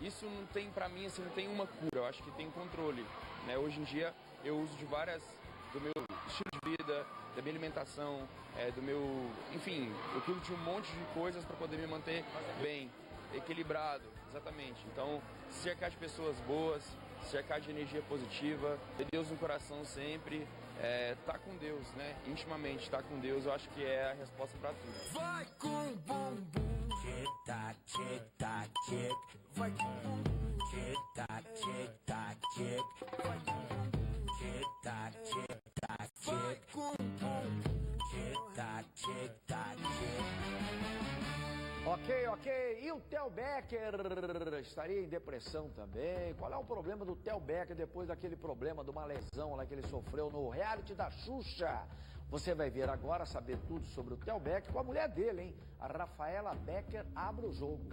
isso não tem, pra mim, assim, não tem uma cura, eu acho que tem controle, né? Hoje em dia eu uso do meu estilo de vida, da minha alimentação, enfim, eu cuido de um monte de coisas para poder me manter bem, equilibrado, exatamente. Então, se cercar de pessoas boas, se cercar de energia positiva, ter Deus no coração sempre, tá com Deus, né? Intimamente, tá com Deus, eu acho que é a resposta para tudo. Vai com bumbum, tic-tac, tic-tac, tic. Vai com bumbum, tic-tac, tic-tac, tic. Vai com bumbum, tic-tac, tic-tac, tic. Vai com bumbum, tic-tac, tic-tac, tic. Ok. E o Theo Becker estaria em depressão também? Qual é o problema do Theo Becker depois daquele problema de uma lesão lá que ele sofreu no reality da Xuxa? Você vai ver agora, saber tudo sobre o Theo Becker com a mulher dele, hein? A Rafaela Becker abre o jogo.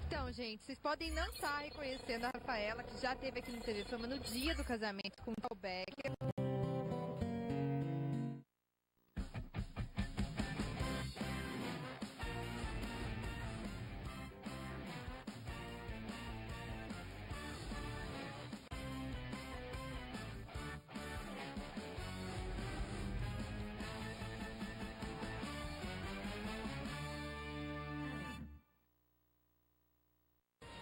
Então, gente, vocês podem não estar reconhecendo a Rafaela, que já esteve aqui no TV Fama no dia do casamento com o Theo Becker.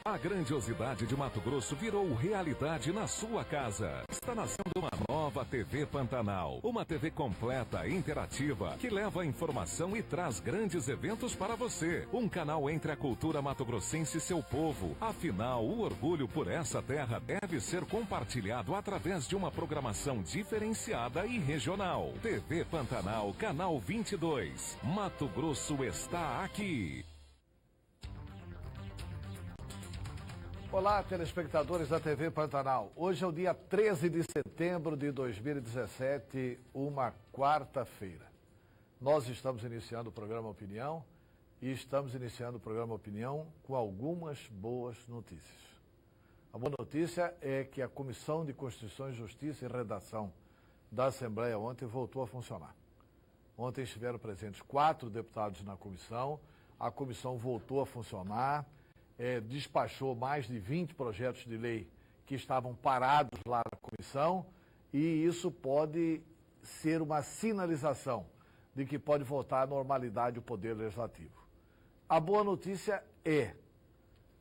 A grandiosidade de Mato Grosso virou realidade na sua casa. Está nascendo uma nova TV Pantanal. Uma TV completa, interativa, que leva a informação e traz grandes eventos para você. Um canal entre a cultura mato-grossense e seu povo. Afinal, o orgulho por essa terra deve ser compartilhado através de uma programação diferenciada e regional. TV Pantanal, Canal 22. Mato Grosso está aqui. Olá, telespectadores da TV Pantanal. Hoje é o dia 13 de setembro de 2017, uma quarta-feira. Nós estamos iniciando o programa Opinião e estamos iniciando o programa Opinião com algumas boas notícias. A boa notícia é que a Comissão de Constituição e Justiça e Redação da Assembleia ontem voltou a funcionar. Ontem estiveram presentes 4 deputados na comissão, a comissão voltou a funcionar, despachou mais de 20 projetos de lei que estavam parados lá na comissão, e isso pode ser uma sinalização de que pode voltar à normalidade o Poder Legislativo. A boa notícia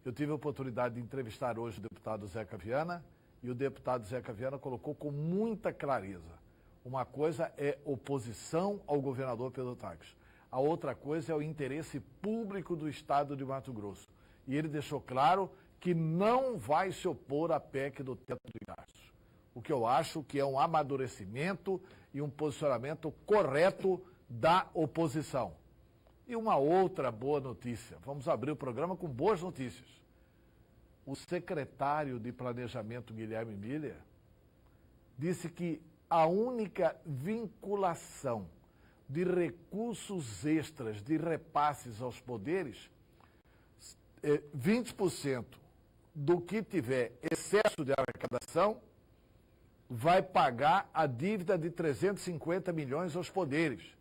eu tive a oportunidade de entrevistar hoje o deputado Zeca Viana, e o deputado Zeca Viana colocou com muita clareza: uma coisa é oposição ao governador Pedro Taques, a outra coisa é o interesse público do Estado de Mato Grosso. E ele deixou claro que não vai se opor à PEC do teto de gastos. O que eu acho que é um amadurecimento e um posicionamento correto da oposição. E uma outra boa notícia. Vamos abrir o programa com boas notícias. O secretário de Planejamento, Guilherme Miller, disse que a única vinculação de recursos extras, de repasses aos poderes, 20% do que tiver excesso de arrecadação vai pagar a dívida de 350 milhões aos poderes.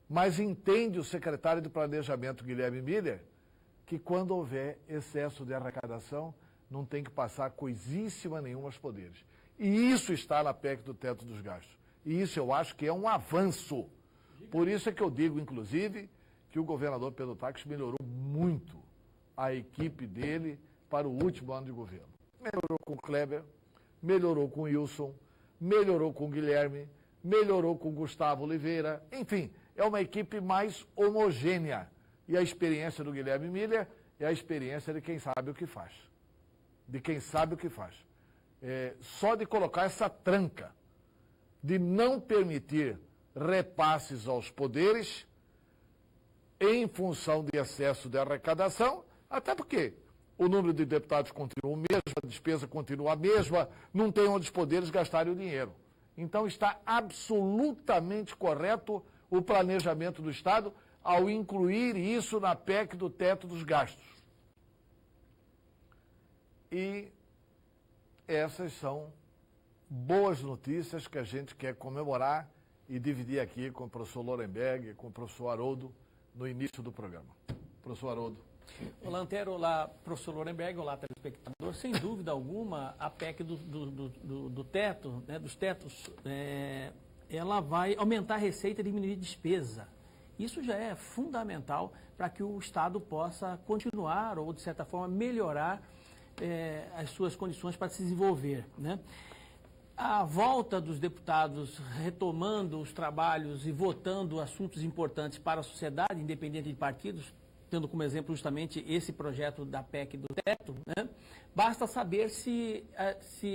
Mas entende o secretário de Planejamento, Guilherme Miller, que quando houver excesso de arrecadação, não tem que passar coisíssima nenhuma aos poderes. E isso está na PEC do teto dos gastos. E isso eu acho que é um avanço. Por isso é que eu digo, inclusive, que o governador Pedro Taques melhorou muito a equipe dele para o último ano de governo. Melhorou com o Kleber, melhorou com o Wilson, melhorou com o Guilherme, melhorou com o Gustavo Oliveira, enfim, é uma equipe mais homogênea. E a experiência do Guilherme Miller é a experiência de quem sabe o que faz. Só de colocar essa tranca, de não permitir repasses aos poderes em função de excesso de arrecadação, até porque o número de deputados continua o mesmo, a despesa continua a mesma, não tem onde os poderes gastarem o dinheiro. Então está absolutamente correto o planejamento do Estado ao incluir isso na PEC do teto dos gastos. E essas são boas notícias que a gente quer comemorar e dividir aqui com o professor Lorenberg, com o professor Haroldo, no início do programa. Professor Haroldo. Olá, Antero, olá, professor Lorenberg, olá, telespectador. Sem dúvida alguma, a PEC do teto, né, dos tetos, ela vai aumentar a receita e diminuir a despesa. Isso já é fundamental para que o Estado possa continuar ou, de certa forma, melhorar as suas condições para se desenvolver, né? A volta dos deputados retomando os trabalhos e votando assuntos importantes para a sociedade, independente de partidos, tendo como exemplo justamente esse projeto da PEC do teto, né? Basta saber se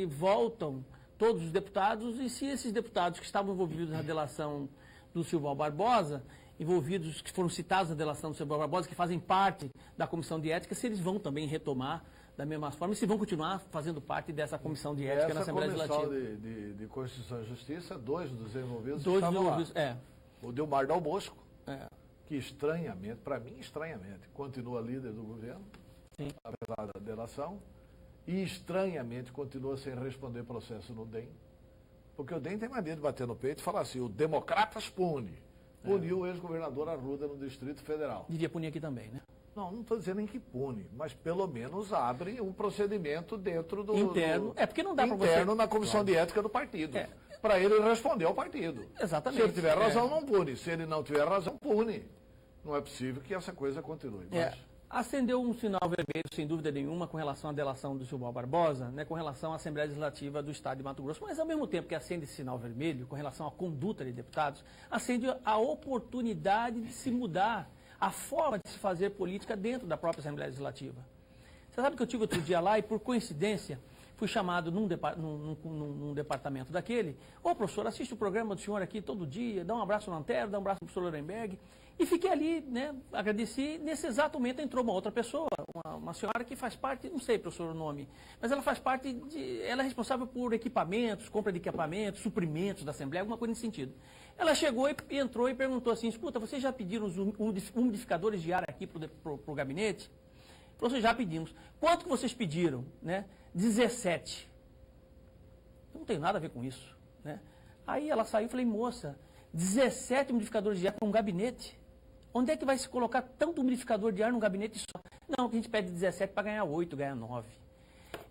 voltam todos os deputados e se esses deputados que estavam envolvidos na delação do Silval Barbosa, envolvidos, que foram citados na delação do Silval Barbosa, que fazem parte da Comissão de Ética, se eles vão também retomar da mesma forma e se vão continuar fazendo parte dessa Comissão de Ética na Assembleia Legislativa. Essa Comissão de Constituição e Justiça, dois dos envolvidos Dois estavam envolvidos, lá. O Delmar Dal Bosco, que estranhamente, para mim estranhamente, continua líder do governo, sim, apesar da delação, e estranhamente continua sem responder processo no DEM, porque o DEM tem mania de bater no peito e falar assim, o Democratas puniu o ex-governador Arruda no Distrito Federal. Devia punir aqui também, né? Não estou dizendo em que pune, mas pelo menos abre um procedimento dentro do... Interno. Porque não dá para você... Interno na Comissão de Ética do partido. Para ele responder ao partido. Exatamente. Se ele tiver razão, não pune. Se ele não tiver razão, pune. Não é possível que essa coisa continue. Mas... Acendeu um sinal vermelho, sem dúvida nenhuma, com relação à delação do Silval Barbosa, né, com relação à Assembleia Legislativa do Estado de Mato Grosso. Mas, ao mesmo tempo que acende esse sinal vermelho, com relação à conduta de deputados, acende a oportunidade de se mudar a forma de se fazer política dentro da própria Assembleia Legislativa. Você sabe que eu tive outro dia lá e, por coincidência, fui chamado num departamento daquele. Ô, professor, assiste o programa do senhor aqui todo dia, dá um abraço no Antero, dá um abraço no professor Lorenberg. E fiquei ali, né, agradeci. Nesse exato momento entrou uma outra pessoa, uma senhora que faz parte, não sei, professor, o nome, mas ela faz parte ela é responsável por equipamentos, compra de equipamentos, suprimentos da Assembleia, alguma coisa nesse sentido. Ela chegou e entrou e perguntou assim, escuta, vocês já pediram os umidificadores de ar aqui para o gabinete? Professor, já pedimos. Quanto que vocês pediram? Né? 17. Eu não tenho nada a ver com isso. Né? Aí ela saiu e falei, moça, 17 umidificadores de ar para um gabinete? Onde é que vai se colocar tanto umidificador de ar num gabinete só? Não, que a gente pede 17 para ganhar 8, ganhar 9.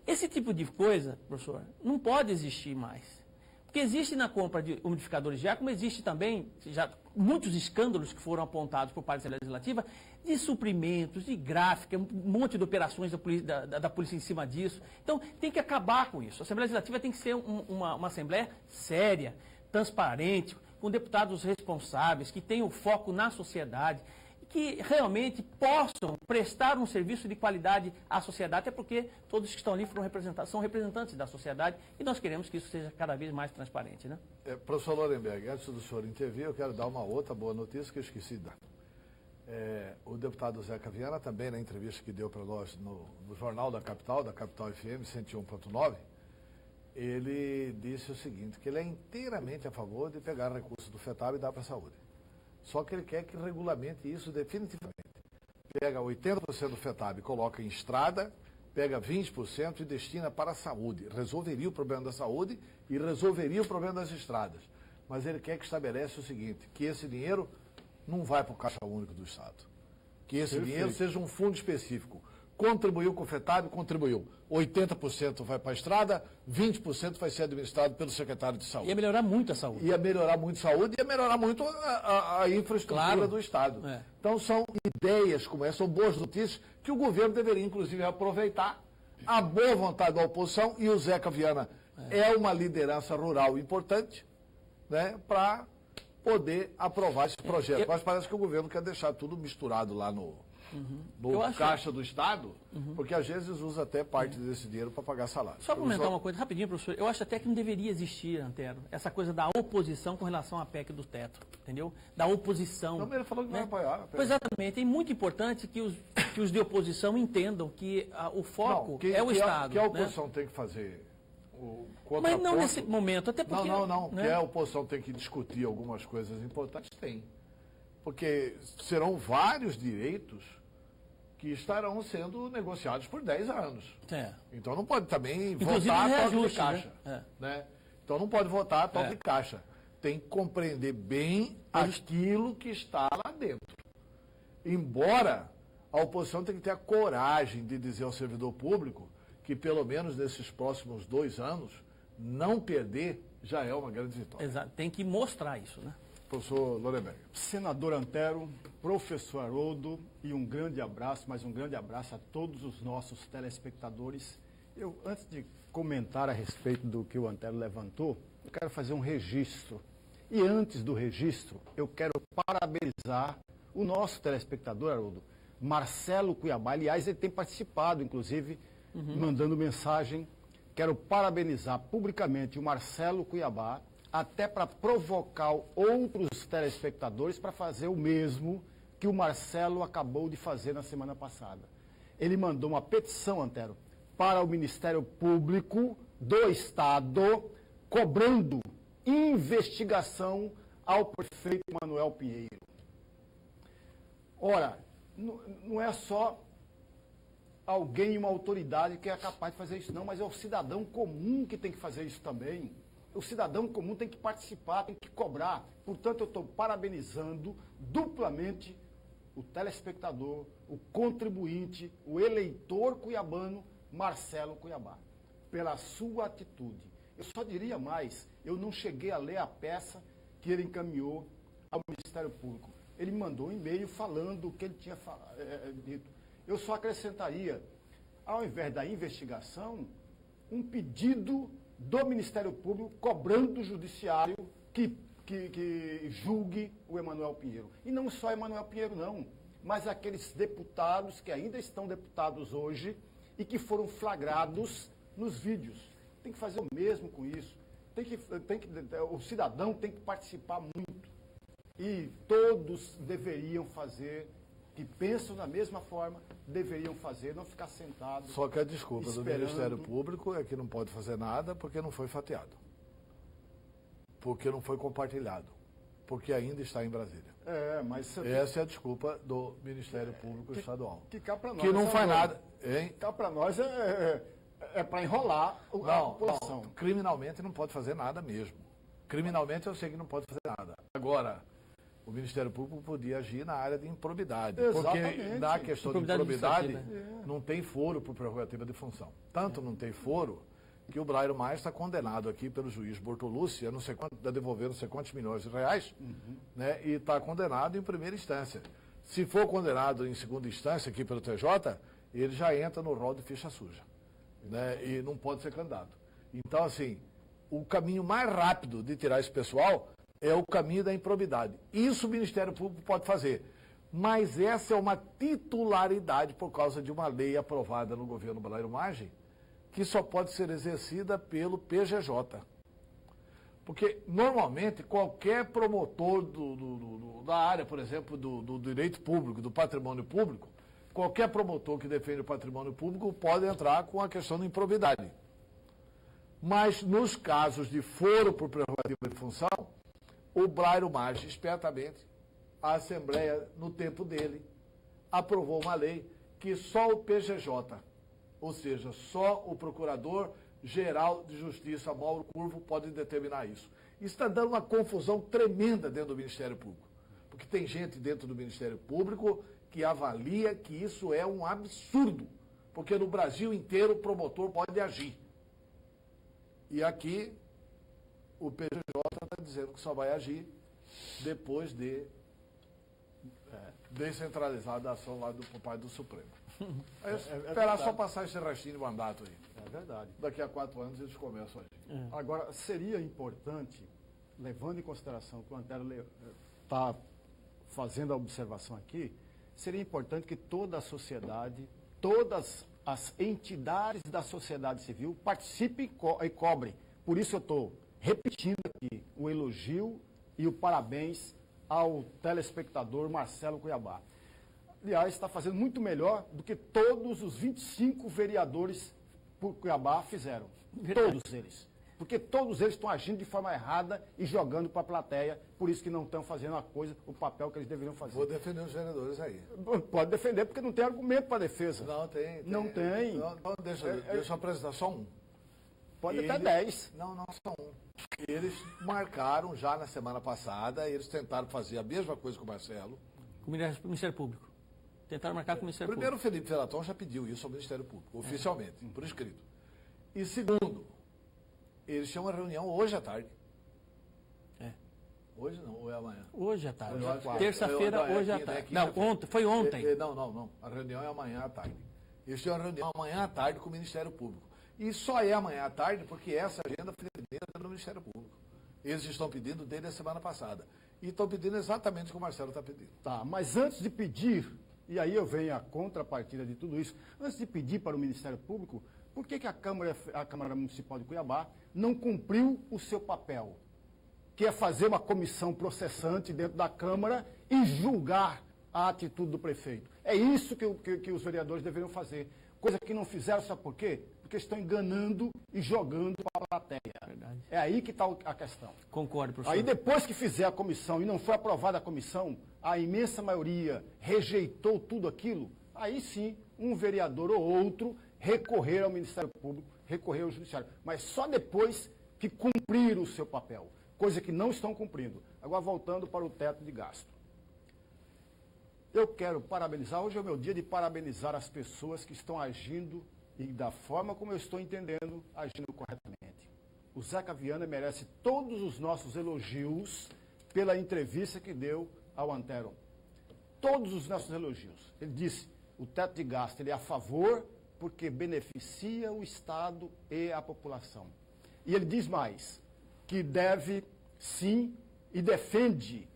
Esse tipo de coisa, professor, não pode existir mais. Porque existe na compra de umidificadores de ar, como existe também, já muitos escândalos que foram apontados por parte da Legislativa, de suprimentos, de gráfica, um monte de operações da polícia em cima disso. Então, tem que acabar com isso. A Assembleia Legislativa tem que ser uma Assembleia séria, transparente, com deputados responsáveis, que tenham foco na sociedade, que realmente possam prestar um serviço de qualidade à sociedade, até porque todos que estão ali são representantes da sociedade e nós queremos que isso seja cada vez mais transparente, né? Professor Lorenberg, antes do senhor intervir, eu quero dar uma outra boa notícia que eu esqueci de dar. O deputado Zeca Viana, também na entrevista que deu para nós no Jornal da Capital FM 101.9, ele disse o seguinte, que ele é inteiramente a favor de pegar recursos do FETAB e dar para a saúde. Só que ele quer que regulamente isso definitivamente. Pega 80% do FETAB e coloca em estrada, pega 20% e destina para a saúde. Resolveria o problema da saúde e resolveria o problema das estradas. Mas ele quer que estabelece o seguinte, que esse dinheiro não vai para o Caixa Único do Estado. Que esse dinheiro seja um fundo específico. Contribuiu com o FETAB, contribuiu. 80% vai para a estrada, 20% vai ser administrado pelo secretário de saúde. Ia melhorar muito a saúde. Ia melhorar muito a saúde e ia melhorar muito a infraestrutura do Estado. Então são ideias como essa, são boas notícias que o governo deveria inclusive aproveitar a boa vontade da oposição e o Zeca Viana é uma liderança rural importante, né, para poder aprovar esse projeto. Mas parece que o governo quer deixar tudo misturado lá no Caixa do Estado, porque às vezes usa até parte desse dinheiro para pagar salário. Só comentar uma coisa rapidinho, professor. Eu acho até que não deveria existir, Antero, essa coisa da oposição com relação à PEC do teto, entendeu? Da oposição. Não, ele falou que vai apoiar. Pois exatamente. É muito importante que os de oposição entendam que o foco é o Estado. Que a oposição tem que fazer mas não nesse momento, até porque... Não. Que a oposição tem que discutir algumas coisas importantes, tem. Porque serão vários direitos que estarão sendo negociados por 10 anos. Então não pode também inclusive votar a toque de reajuste, caixa. Né? Então não pode votar a toque de caixa. Tem que compreender bem aquilo que está lá dentro. Embora A oposição tem que ter a coragem de dizer ao servidor público que, pelo menos nesses próximos 2 anos, não perder já é uma grande vitória. Exato, tem que mostrar isso, né? Professor Lorenberg. Senador Antero, professor Haroldo, e um grande abraço, mas um grande abraço a todos os nossos telespectadores. Eu, antes de comentar a respeito do que o Antero levantou, eu quero fazer um registro. E antes do registro, eu quero parabenizar o nosso telespectador, Haroldo, Marcelo Cuiabá. Aliás, ele tem participado, inclusive, mandando mensagem. Quero parabenizar publicamente o Marcelo Cuiabá, até para provocar outros telespectadores para fazer o mesmo que o Marcelo acabou de fazer na semana passada. Ele mandou uma petição, Antero, para o Ministério Público do Estado, cobrando investigação ao prefeito Manuel Pinheiro. Ora, não é só alguém, uma autoridade que é capaz de fazer isso, não, mas é o cidadão comum que tem que fazer isso também. O cidadão comum tem que participar, tem que cobrar. Portanto, eu estou parabenizando duplamente o telespectador, o contribuinte, o eleitor cuiabano, Marcelo Cuiabá, pela sua atitude. Eu só diria mais, eu não cheguei a ler a peça que ele encaminhou ao Ministério Público. Ele me mandou um e-mail falando o que ele tinha dito. Eu só acrescentaria, ao invés da investigação, um pedido do Ministério Público cobrando do Judiciário que julgue o Emanuel Pinheiro. E não só Emanuel Pinheiro, não, mas aqueles deputados que ainda estão deputados hoje e que foram flagrados nos vídeos. Tem que fazer o mesmo com isso. O cidadão tem que participar muito. E todos deveriam fazer, que pensam da mesma forma, deveriam fazer, não ficar sentados. Só que a desculpa do esperando. Ministério Público é que não pode fazer nada porque não foi fatiado. Porque não foi compartilhado. Porque ainda está em Brasília. Mas Essa é a desculpa do Ministério Público Estadual. que cá para nós. Que não faz nada. Hein? Cá para nós é para enrolar a população. Não, criminalmente não pode fazer nada mesmo. Criminalmente eu sei que não pode fazer nada. Agora, o Ministério Público podia agir na área de improbidade. Exatamente. Porque na questão de Improbidade improbidade não tem foro por prerrogativa de função. Tanto não tem foro que o Blairo Maia está condenado aqui pelo juiz Bortolucci a devolver não sei quantos milhões de reais, né, e está condenado em primeira instância. Se for condenado em segunda instância aqui pelo TJ, ele já entra no rol de ficha suja, né, e não pode ser candidato. Então, assim, o caminho mais rápido de tirar esse pessoal é o caminho da improbidade. Isso o Ministério Público pode fazer. Mas essa é uma titularidade por causa de uma lei aprovada no governo Blairo Maggi, que só pode ser exercida pelo PGJ. Porque, normalmente, qualquer promotor da área, por exemplo, do direito público, do patrimônio público, qualquer promotor que defende o patrimônio público pode entrar com a questão da improbidade. Mas, nos casos de foro por prerrogativa de função, o Blairo Maggi, espertamente, a Assembleia, no tempo dele, aprovou uma lei que só o PGJ, ou seja, só o Procurador-Geral de Justiça, Mauro Curvo, pode determinar isso. Isso está dando uma confusão tremenda dentro do Ministério Público, porque tem gente dentro do Ministério Público que avalia que isso é um absurdo, porque no Brasil inteiro o promotor pode agir. E aqui o PGJ está dizendo que só vai agir depois de descentralizar a ação lá do pai do Supremo. Esperar só passar esse restinho de mandato aí. É verdade. Daqui a 4 anos eles começam a agir. Agora, seria importante, levando em consideração que o Antero está fazendo a observação aqui, seria importante que toda a sociedade, todas as entidades da sociedade civil participem e cobrem. Por isso eu estou repetindo aqui o elogio e o parabéns ao telespectador Marcelo Cuiabá. Aliás, está fazendo muito melhor do que todos os 25 vereadores por Cuiabá fizeram. Todos eles. Porque todos eles estão agindo de forma errada e jogando para a plateia, por isso que não estão fazendo a coisa, o papel que eles deveriam fazer. Vou defender os vereadores aí. Pode defender, porque não tem argumento para defesa. Não tem. Não tem. Então, deixa eu apresentar só um. Pode até 10. Não, só um. Eles marcaram já na semana passada, eles tentaram fazer a mesma coisa com o Marcelo. Com o Ministério Público. Tentaram marcar com o Ministério Primeiro, Público. Felipe Felaton já pediu isso ao Ministério Público, oficialmente, por escrito. E segundo, eles tinham uma reunião hoje à tarde. É. Hoje não, ou é amanhã? Hoje à tarde. Eu acho que Terça-feira, hoje à tarde. Não, ontem, foi ontem. Não. A reunião é amanhã à tarde. Eles têm uma reunião amanhã à tarde com o Ministério Público. E só é amanhã à tarde porque essa agenda foi definida pelo Ministério Público. Eles estão pedindo desde a semana passada. E estão pedindo exatamente o que o Marcelo está pedindo. Tá, mas antes de pedir, e aí eu venho a contrapartida de tudo isso, antes de pedir para o Ministério Público, por que a Câmara Municipal de Cuiabá não cumpriu o seu papel? Que é fazer uma comissão processante dentro da Câmara e julgar a atitude do prefeito. É isso que os vereadores deveriam fazer. Coisa que não fizeram, sabe por quê? Porque estão enganando e jogando para a plateia. Verdade. É aí que está a questão. Concordo, professor. Aí depois que fizer a comissão e não foi aprovada a comissão, a imensa maioria rejeitou tudo aquilo, aí sim, um vereador ou outro recorrer ao Ministério Público, recorrer ao Judiciário. Mas só depois que cumprir o seu papel, coisa que não estão cumprindo. Agora, voltando para o teto de gasto. Eu quero parabenizar, hoje é o meu dia de parabenizar as pessoas que estão agindo e da forma como eu estou entendendo, agindo corretamente. O Zeca Viana merece todos os nossos elogios pela entrevista que deu ao Antero. Todos os nossos elogios. Ele disse, o teto de gasto ele é a favor porque beneficia o Estado e a população. E ele diz mais, que deve, sim, e defende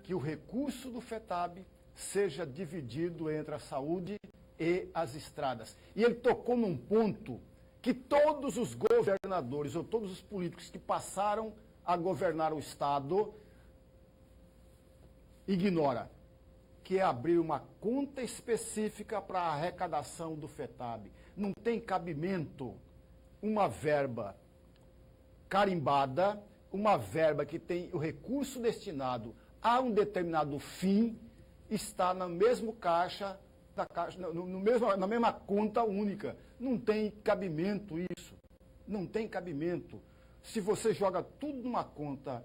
que o recurso do FETAB seja dividido entre a saúde e as estradas. E ele tocou num ponto que todos os governadores ou todos os políticos que passaram a governar o Estado ignora, que é abrir uma conta específica para a arrecadação do FETAB. Não tem cabimento uma verba carimbada, uma verba que tem o recurso destinado a um determinado fim, está na mesma caixa, na mesma conta única. Não tem cabimento isso. Não tem cabimento. Se você joga tudo numa conta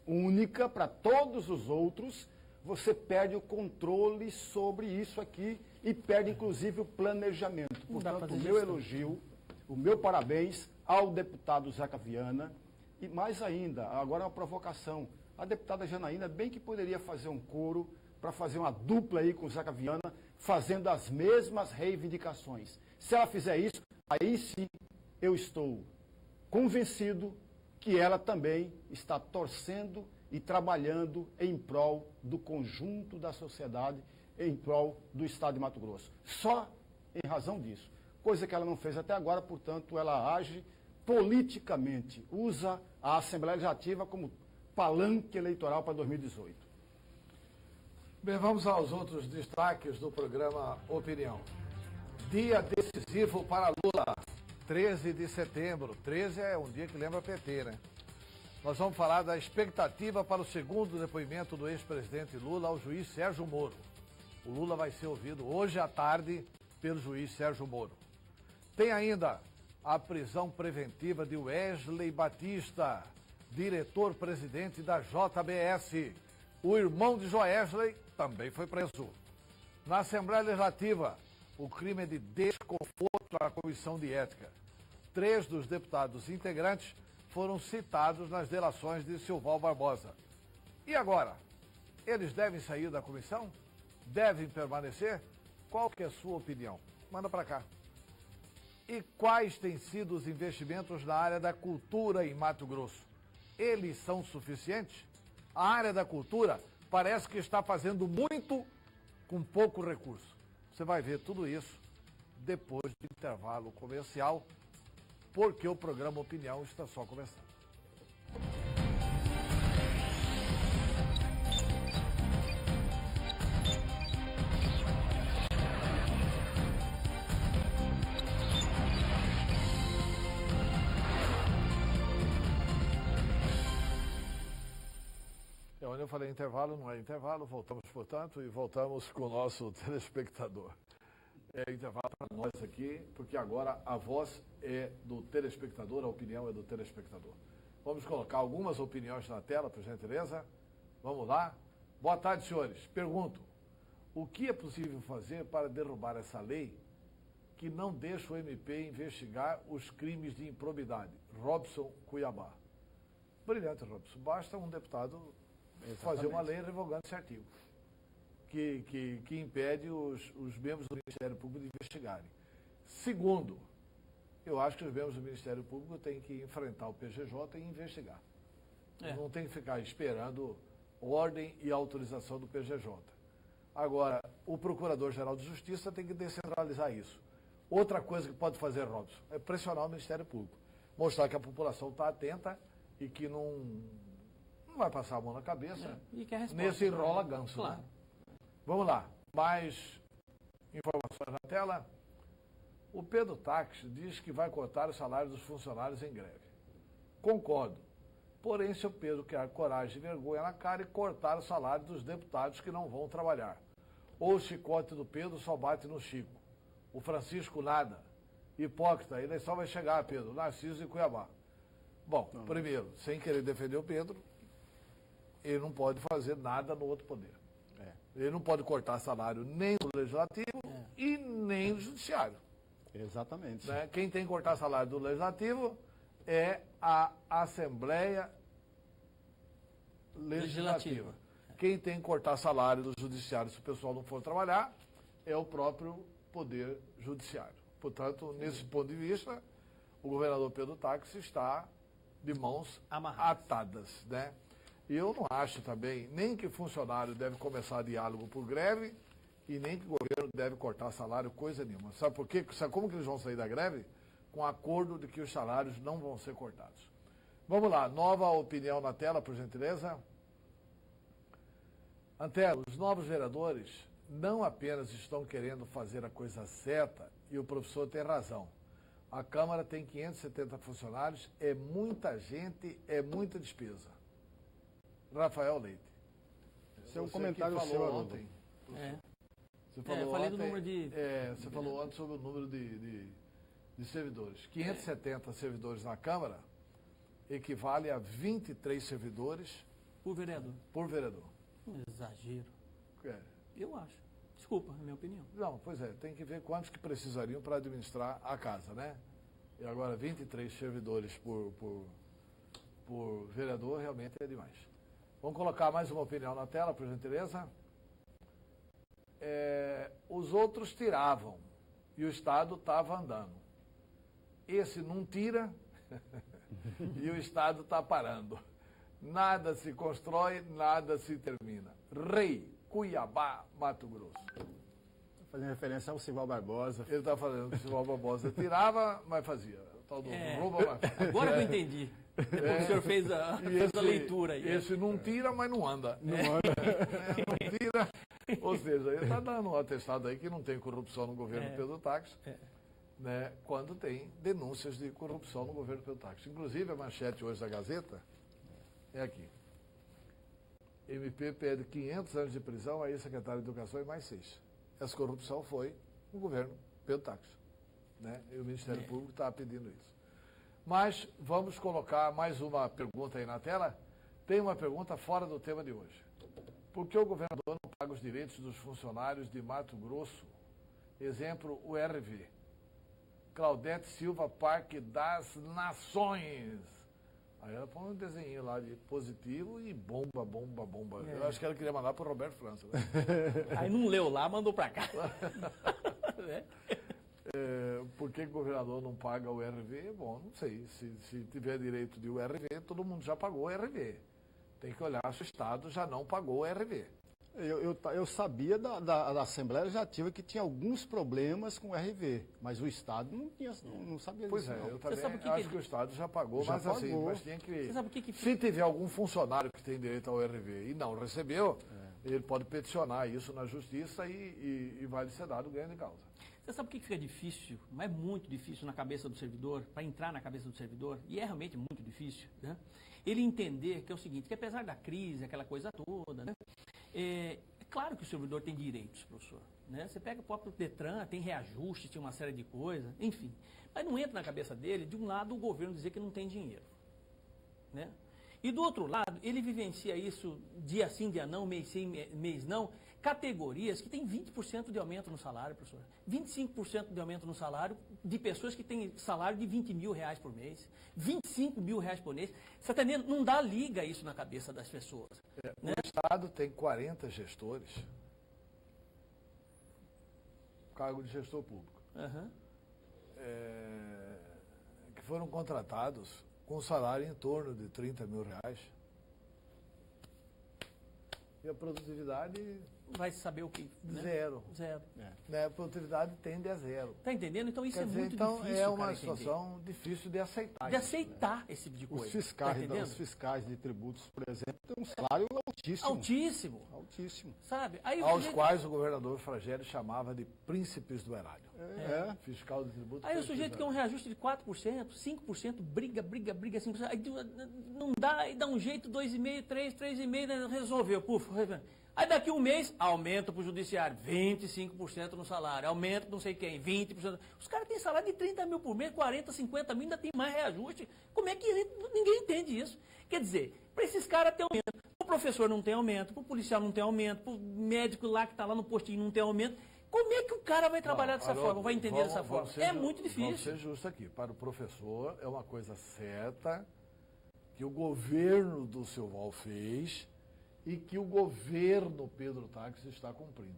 única para todos os outros, você perde o controle sobre isso aqui e perde, inclusive, o planejamento. Portanto, o meu elogio, o meu parabéns ao deputado Zeca Viana. E mais ainda, agora é uma provocação. A deputada Janaína bem que poderia fazer um coro para fazer uma dupla aí com o Zeca Viana, fazendo as mesmas reivindicações. Se ela fizer isso, aí sim eu estou convencido que ela também está torcendo e trabalhando em prol do conjunto da sociedade, em prol do Estado de Mato Grosso. Só em razão disso. Coisa que ela não fez até agora, portanto, ela age politicamente, usa a Assembleia Legislativa como palanque eleitoral para 2018. Bem, vamos aos outros destaques do programa Opinião. Dia decisivo para Lula, 13 de setembro. 13 é um dia que lembra PT, né? Nós vamos falar da expectativa para o segundo depoimento do ex-presidente Lula ao juiz Sérgio Moro. O Lula vai ser ouvido hoje à tarde pelo juiz Sérgio Moro. Tem ainda a prisão preventiva de Wesley Batista, diretor-presidente da JBS. O irmão de Joesley também foi preso. Na Assembleia Legislativa, o crime é de desconforto à Comissão de Ética. 3 dos deputados integrantes foram citados nas delações de Silval Barbosa. E agora? Eles devem sair da comissão? Devem permanecer? Qual que é a sua opinião? Manda para cá. E quais têm sido os investimentos na área da cultura em Mato Grosso? Eles são suficientes? A área da cultura parece que está fazendo muito com pouco recurso. Você vai ver tudo isso depois do intervalo comercial, porque o programa Opinião está só começando. Onde eu falei intervalo, não é intervalo, voltamos, portanto, e voltamos com o nosso telespectador. É intervalo para nós aqui, porque agora a voz é do telespectador, a opinião é do telespectador. Vamos colocar algumas opiniões na tela, por gentileza. Vamos lá. Boa tarde, senhores. Pergunto, o que é possível fazer para derrubar essa lei que não deixa o MP investigar os crimes de improbidade? Robson Cuiabá. Brilhante, Robson. Basta um deputado fazer uma lei revogando esse artigo, que impede os membros do Ministério Público de investigarem. Segundo, eu acho que os membros do Ministério Público têm que enfrentar o PGJ e investigar. Não tem que ficar esperando ordem e autorização do PGJ. Agora, o Procurador-Geral de Justiça tem que descentralizar isso. Outra coisa que pode fazer, Robson, é pressionar o Ministério Público. Mostrar que a população está atenta e que não vai passar a mão na cabeça nesse enrola ganso. Claro. Né? Vamos lá. Mais informações na tela. O Pedro Táxi diz que vai cortar o salário dos funcionários em greve. Concordo. Porém, se o Pedro quer coragem e vergonha na cara e cortar o salário dos deputados que não vão trabalhar. Ou o chicote do Pedro só bate no Chico. O Francisco nada. Hipócrita, a eleição vai chegar, Pedro. Narciso e Cuiabá. Bom, primeiro, sem querer defender o Pedro, ele não pode fazer nada no outro poder. Ele não pode cortar salário nem no Legislativo e nem no Judiciário. Exatamente. Né? Quem tem que cortar salário do Legislativo é a Assembleia Legislativa. Quem tem que cortar salário do Judiciário, se o pessoal não for trabalhar, é o próprio Poder Judiciário. Portanto, nesse ponto de vista, o governador Pedro Táxi está de mãos atadas. Né? E eu não acho também nem que funcionário deve começar diálogo por greve e nem que o governo deve cortar salário, coisa nenhuma. Sabe por quê? Sabe como que eles vão sair da greve? Com acordo de que os salários não vão ser cortados. Vamos lá, nova opinião na tela, por gentileza. Antero, os novos vereadores não apenas estão querendo fazer a coisa certa, e o professor tem razão. A Câmara tem 570 funcionários, é muita gente, é muita despesa. Rafael Leite. Esse é um comentário seu, ontem. Você falou eu falei ontem, do número de... você falou ontem sobre o número de servidores. 570 servidores na Câmara equivale a 23 servidores Por vereador. por vereador. Um exagero. É. Eu acho. Desculpa, é a minha opinião. Não, pois é, tem que ver quantos que precisariam para administrar a casa, né? E agora 23 servidores por vereador realmente é demais. Vamos colocar mais uma opinião na tela, por gentileza. Os outros tiravam e o Estado estava andando. Esse não tira e o Estado está parando. Nada se constrói, nada se termina. Rei, Cuiabá, Mato Grosso. Fazendo referência ao Sival Barbosa. Ele está falando que o Sival Barbosa tirava, mas fazia. O tal do rouba, mas faz. Agora que eu entendi. Depois que o senhor fez a leitura aí. Esse não tira, mas não anda. Não anda. Não tira. Ou seja, ele está dando um atestado aí que não tem corrupção no governo Pedro Táxi, né, quando tem denúncias de corrupção no governo Pedro Táxi. Inclusive, a manchete hoje da Gazeta é aqui. MP pede 500 anos de prisão a ex-secretário de Educação e mais 6. Essa corrupção foi no governo Pedro Táxi. Né? E o Ministério Público está pedindo isso. Mas vamos colocar mais uma pergunta aí na tela. Tem uma pergunta fora do tema de hoje. Por que o governador não paga os direitos dos funcionários de Mato Grosso? Exemplo, o RV. Claudete Silva, Parque das Nações. Aí ela põe um desenho lá de positivo e bomba, bomba, bomba. Eu acho que ela queria mandar para o Roberto França. Né? Aí não leu lá, mandou para cá. Por que o governador não paga o RV? Bom, não sei. Se tiver direito de URV, todo mundo já pagou o RV. Tem que olhar se o Estado já não pagou o RV. Eu sabia da Assembleia Legislativa que tinha alguns problemas com o RV, mas o Estado não sabia pois disso. Pois é, não. eu também acho que o Estado já pagou, mas pagou. Assim, mas tinha que... Você sabe o que Se tiver algum funcionário que tem direito ao RV e não recebeu, ele pode peticionar isso na Justiça e vai lhe ser dado ganho de causa. Você sabe o que fica difícil, mas é muito difícil na cabeça do servidor, para entrar na cabeça do servidor, e é realmente muito difícil, né? Ele entender que é o seguinte, que apesar da crise, aquela coisa toda, né? É claro que o servidor tem direitos, professor. Né? Você pega o próprio Detran, tem reajuste, tem uma série de coisas, enfim. Mas não entra na cabeça dele, de um lado, o governo dizer que não tem dinheiro. Né? E do outro lado, ele vivencia isso dia sim, dia não, mês sim, mês não, categorias que têm 20% de aumento no salário, professor. 25% de aumento no salário de pessoas que têm salário de 20 mil reais por mês, 25 mil reais por mês. Você está entendendo? Não dá liga isso na cabeça das pessoas. O Estado tem 40 gestores, cargo de gestor público, que foram contratados com salário em torno de 30 mil reais. E a produtividade... Vai saber o que? Né? Zero. Zero. Né? A produtividade tende a zero. Está entendendo? Então isso Quer é dizer, muito então, difícil, é uma cara, situação difícil de aceitar. de aceitar esse tipo de coisa. Os fiscais, Tá entendendo? os fiscais de tributos, por exemplo, têm um salário altíssimo. Altíssimo. Altíssimo. Sabe? Aí o Aos sujeito- quais o governador Fragério chamava de príncipes do erário. Fiscal de tributo. Aí o sujeito quer um reajuste de 4%, 5%, briga, 5%. Aí não dá, aí dá um jeito, 2,5%, 3,5%, né, resolveu, puf. Aí daqui um mês, aumenta para o judiciário, 25% no salário, aumenta para não sei quem, 20%. Os caras têm salário de 30 mil por mês, 40, 50 mil, ainda tem mais reajuste. Como é que ninguém entende isso? Quer dizer, para esses caras tem aumento, para o professor não tem aumento, para o policial não tem aumento, para o médico lá que está lá no postinho não tem aumento. Como é que o cara vai trabalhar dessa forma, vai entender dessa forma? É muito difícil. Vamos ser justos aqui. Para o professor, é uma coisa certa que o governo do seu Val fez e que o governo Pedro Táxi está cumprindo.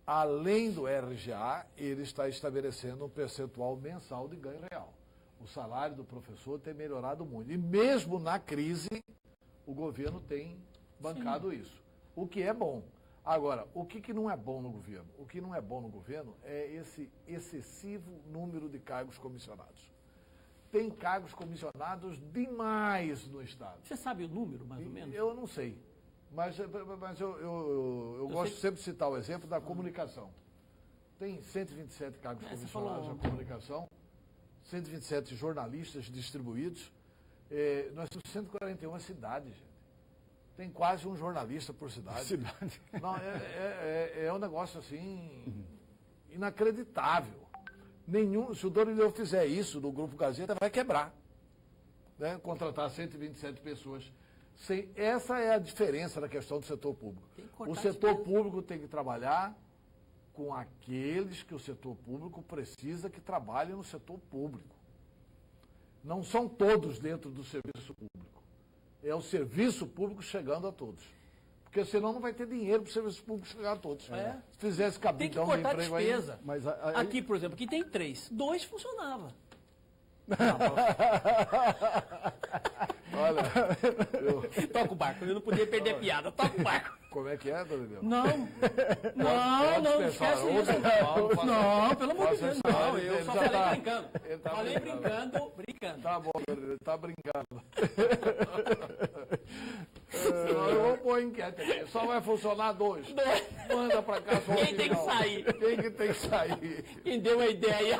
Além do RGA, ele está estabelecendo um percentual mensal de ganho real. O salário do professor tem melhorado muito. E mesmo na crise, o governo tem bancado isso. O que é bom. Agora, o que não é bom no governo? O que não é bom no governo é esse excessivo número de cargos comissionados. Tem cargos comissionados demais no Estado. Você sabe o número, mais ou menos? Eu não sei. Mas eu gosto sempre de citar o exemplo da comunicação. Tem 127 cargos comissionados na comunicação, 127 jornalistas distribuídos. Nós temos 141 cidades, gente. Tem quase um jornalista por cidade. Não, é um negócio assim inacreditável. Se o Dorileu fizer isso no Grupo Gazeta, vai quebrar. Né? Contratar 127 pessoas. Essa é a diferença na questão do setor público. O setor público tem que trabalhar com aqueles que o setor público precisa que trabalhem no setor público. Não são todos dentro do serviço público. É o serviço público chegando a todos. Porque senão não vai ter dinheiro para o serviço público chegar a todos. Se fizesse Tem que capitão de cortar emprego despesa. aí... Mas Aqui, por exemplo, aqui tem 3. 2 funcionava. Olha, Toca o barco, eu não podia perder a piada. Toca o barco. como é que é, Dorileu? Não, esquece isso. Não, pelo amor de Deus, não. Eu só falei brincando. Falei brincando. Tá bom, ele tá brincando. Eu vou pôr enquete aqui. Só vai funcionar 2. Manda pra cá só o Quem tem que final. sair? Quem que tem que sair? Quem deu a ideia?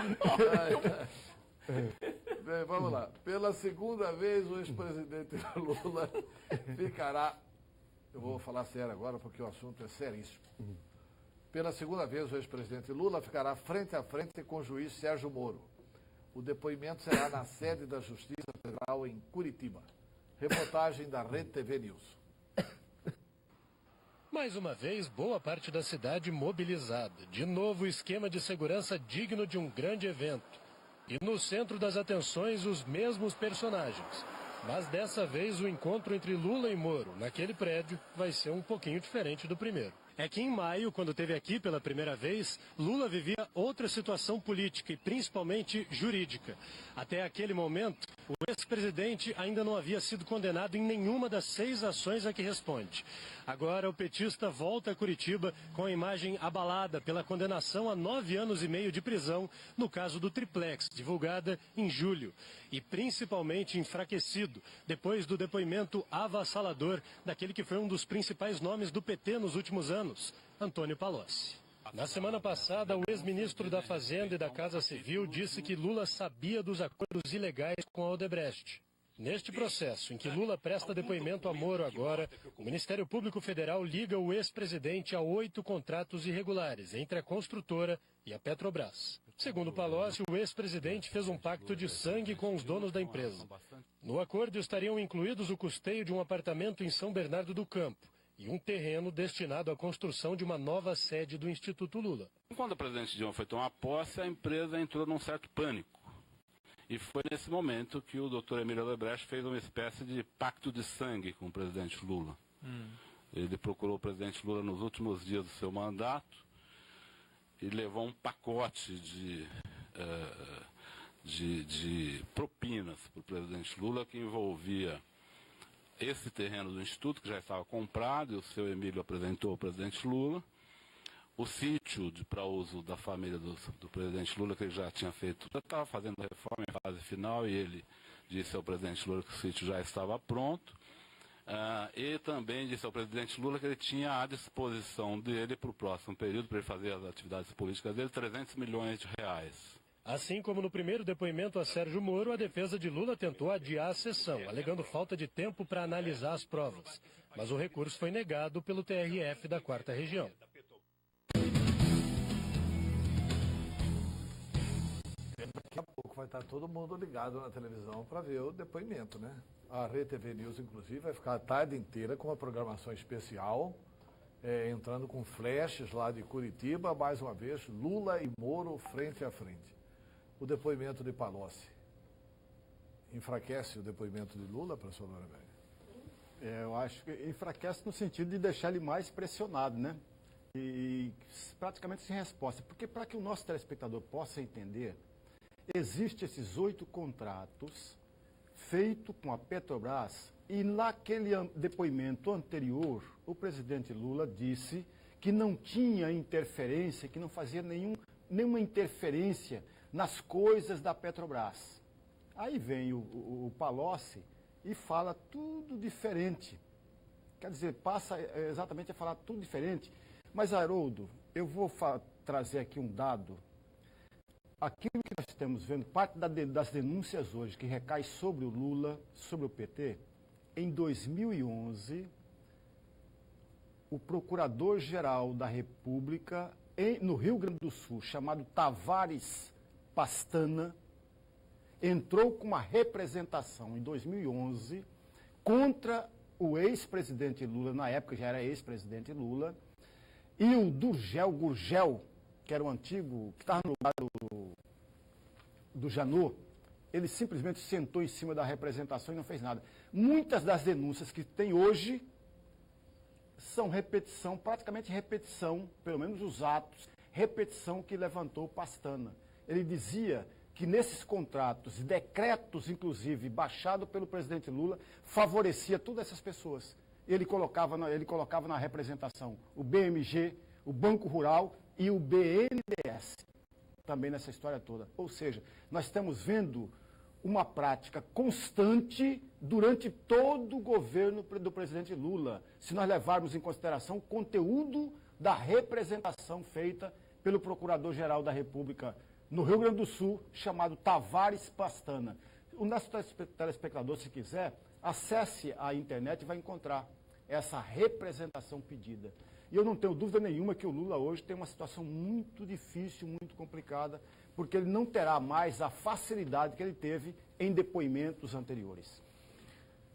Bem, vamos lá. Pela segunda vez, o ex-presidente Lula ficará... Eu vou falar sério agora, porque o assunto é seríssimo. Pela segunda vez, o ex-presidente Lula ficará frente a frente com o juiz Sérgio Moro. O depoimento será na sede da Justiça Federal em Curitiba. Reportagem da Rede TV News. Mais uma vez, boa parte da cidade mobilizada. De novo, esquema de segurança digno de um grande evento. E no centro das atenções, os mesmos personagens. Mas dessa vez, o encontro entre Lula e Moro, naquele prédio, vai ser um pouquinho diferente do primeiro. É que em maio, quando esteve aqui pela primeira vez, Lula vivia outra situação política e principalmente jurídica. Até aquele momento, o ex-presidente ainda não havia sido condenado em nenhuma das 6 ações a que responde. Agora, o petista volta a Curitiba com a imagem abalada pela condenação a 9 anos e meio de prisão no caso do Triplex, divulgada em julho. E principalmente enfraquecido depois do depoimento avassalador daquele que foi um dos principais nomes do PT nos últimos anos, Antônio Palocci. Na semana passada, o ex-ministro da Fazenda e da Casa Civil disse que Lula sabia dos acordos ilegais com a Odebrecht. Neste processo, em que Lula presta depoimento a Moro agora, o Ministério Público Federal liga o ex-presidente a 8 contratos irregulares entre a construtora e a Petrobras. Segundo Palocci, o ex-presidente fez um pacto de sangue com os donos da empresa. No acordo estariam incluídos o custeio de um apartamento em São Bernardo do Campo e um terreno destinado à construção de uma nova sede do Instituto Lula. Quando o presidente Dilma foi tomar posse, a empresa entrou num certo pânico. E foi nesse momento que o Dr. Emílio Odebrecht fez uma espécie de pacto de sangue com o presidente Lula. Ele procurou o presidente Lula nos últimos dias do seu mandato e levou um pacote de propinas para o presidente Lula, que envolvia esse terreno do Instituto, que já estava comprado, e o seu Emílio apresentou ao presidente Lula, o sítio para uso da família do presidente Lula, que ele já tinha feito, já estava fazendo a reforma em fase final, e ele disse ao presidente Lula que o sítio já estava pronto. E também disse ao presidente Lula que ele tinha à disposição dele para o próximo período, para ele fazer as atividades políticas dele, 300 milhões de reais. Assim como no primeiro depoimento a Sérgio Moro, a defesa de Lula tentou adiar a sessão, alegando falta de tempo para analisar as provas. Mas o recurso foi negado pelo TRF da 4ª Região. Daqui a pouco vai estar todo mundo ligado na televisão para ver o depoimento, né? A RTV News, inclusive, vai ficar a tarde inteira com uma programação especial, entrando com flashes lá de Curitiba, mais uma vez, Lula e Moro frente a frente. O depoimento de Palocci enfraquece o depoimento de Lula, professor Nuremberg? Eu acho que enfraquece no sentido de deixar ele mais pressionado, né? E praticamente sem resposta. Porque para que o nosso telespectador possa entender, existem esses 8 contratos feitos com a Petrobras e naquele depoimento anterior, o presidente Lula disse que não tinha interferência, que não fazia nenhuma interferência nas coisas da Petrobras. Aí vem o Palocci e fala tudo diferente. Quer dizer, passa exatamente a falar tudo diferente. Mas, Haroldo, eu vou trazer aqui um dado. Aquilo que nós estamos vendo, parte das denúncias hoje que recai sobre o Lula, sobre o PT, em 2011, o Procurador-Geral da República, no Rio Grande do Sul, chamado Tavares Pastana, entrou com uma representação em 2011 contra o ex-presidente Lula, na época já era ex-presidente Lula, e o Gurgel, que era o antigo, que estava no lugar do Janot, ele simplesmente sentou em cima da representação e não fez nada. Muitas das denúncias que tem hoje são repetição, praticamente repetição, pelo menos os atos, repetição que levantou Pastana. Ele dizia que nesses contratos, decretos inclusive, baixados pelo presidente Lula, favorecia todas essas pessoas. Ele colocava na representação o BMG, o Banco Rural e o BNDES, também nessa história toda. Ou seja, nós estamos vendo uma prática constante durante todo o governo do presidente Lula, se nós levarmos em consideração o conteúdo da representação feita pelo Procurador-Geral da República no Rio Grande do Sul, chamado Tavares Pastana. O nosso telespectador, se quiser, acesse a internet e vai encontrar essa representação pedida. E eu não tenho dúvida nenhuma que o Lula hoje tem uma situação muito difícil, muito complicada, porque ele não terá mais a facilidade que ele teve em depoimentos anteriores.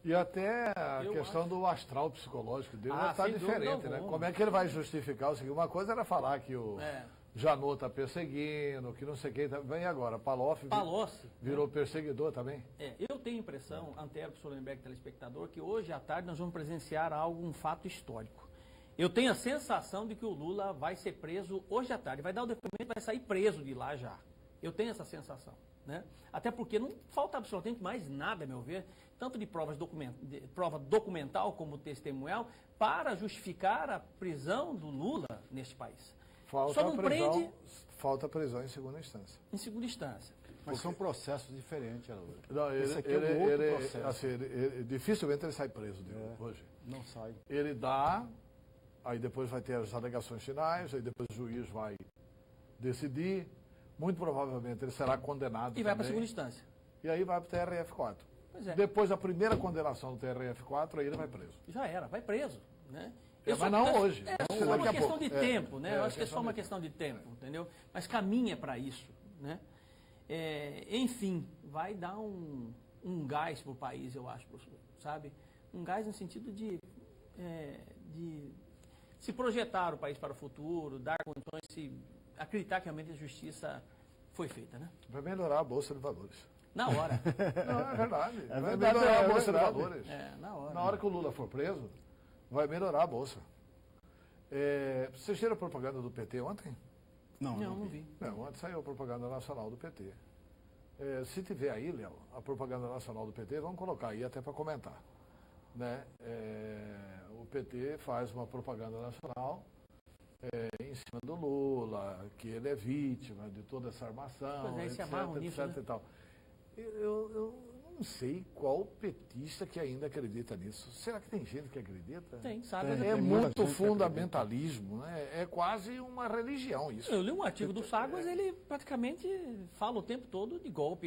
E até a questão do astral psicológico dele vai estar diferente, né? Como é que ele vai justificar o seguinte? Uma coisa era falar que o Janot está perseguindo, que não sei quem, vem agora, Palocci virou perseguidor também. Eu tenho a impressão, antero para o Solenberg, telespectador, que hoje à tarde nós vamos presenciar um fato histórico. Eu tenho a sensação de que o Lula vai ser preso hoje à tarde, vai dar o depoimento, vai sair preso de lá já. Eu tenho essa sensação, né? Até porque não falta absolutamente mais nada, a meu ver, tanto de prova documental como testemunhal, para justificar a prisão do Lula neste país. Falta prisão em segunda instância. Em segunda instância. Mas são processos diferentes, Haroldo. Esse aqui é um outro processo. Assim, dificilmente ele sai preso hoje. Não sai. Ele dá, aí depois vai ter as alegações finais, aí depois o juiz vai decidir. Muito provavelmente ele será condenado. E vai para a segunda instância. E aí vai para o TRF4. Pois é. Depois da primeira condenação do TRF4, aí ele vai preso. Já era, vai preso, né? Mas não hoje. É só uma questão de tempo, né? Eu acho que é só uma questão de tempo, entendeu? Mas caminha para isso, né? Enfim, vai dar um gás para o país, eu acho, sabe? Um gás no sentido de de se projetar o país para o futuro, dar condições, se acreditar que realmente a justiça foi feita, né? Vai melhorar a Bolsa de Valores. Na hora. Não, é verdade. É Vai verdade, melhorar é a Bolsa de verdade. Valores. Na hora. Na hora que o Lula for preso, vai melhorar a Bolsa. Vocês viram a propaganda do PT ontem? Não, Não vi. Não, ontem saiu a propaganda nacional do PT. Se tiver aí, Léo, a propaganda nacional do PT, vamos colocar aí até para comentar. Né? O PT faz uma propaganda nacional em cima do Lula, que ele é vítima de toda essa armação, Pois é, se etc, amarram nisso, etc né? e tal. Eu não sei qual petista que ainda acredita nisso. Será que tem gente que acredita? Tem, sabe? É muita muito gente que fundamentalismo, né? É quase uma religião isso. Eu li um artigo do Saguas, ele praticamente fala o tempo todo de golpe,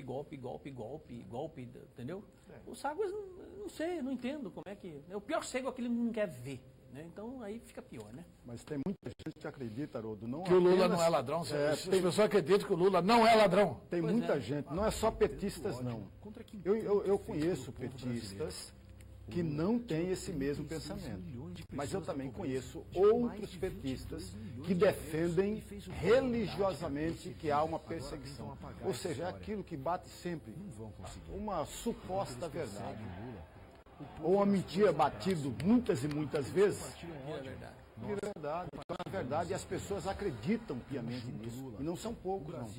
entendeu? O Saguas, não sei, não entendo como é que... O pior cego é aquele que não quer ver, né? Então aí fica pior, né? Mas tem muita gente que acredita, Haroldo, não Que o Lula apenas- não é ladrão. As tem- pessoas acreditam que o Lula não é ladrão. Tem Pois muita é. gente, não é só petistas, não. Eu conheço petistas que não têm esse mesmo pensamento. Mas eu também conheço outros petistas que defendem religiosamente que há uma perseguição. Ou seja, é aquilo que bate sempre uma suposta verdade. Ou uma mentira batida muitas e muitas vezes. É verdade. É verdade, é verdade, e as pessoas acreditam piamente nisso. E não são poucos, não.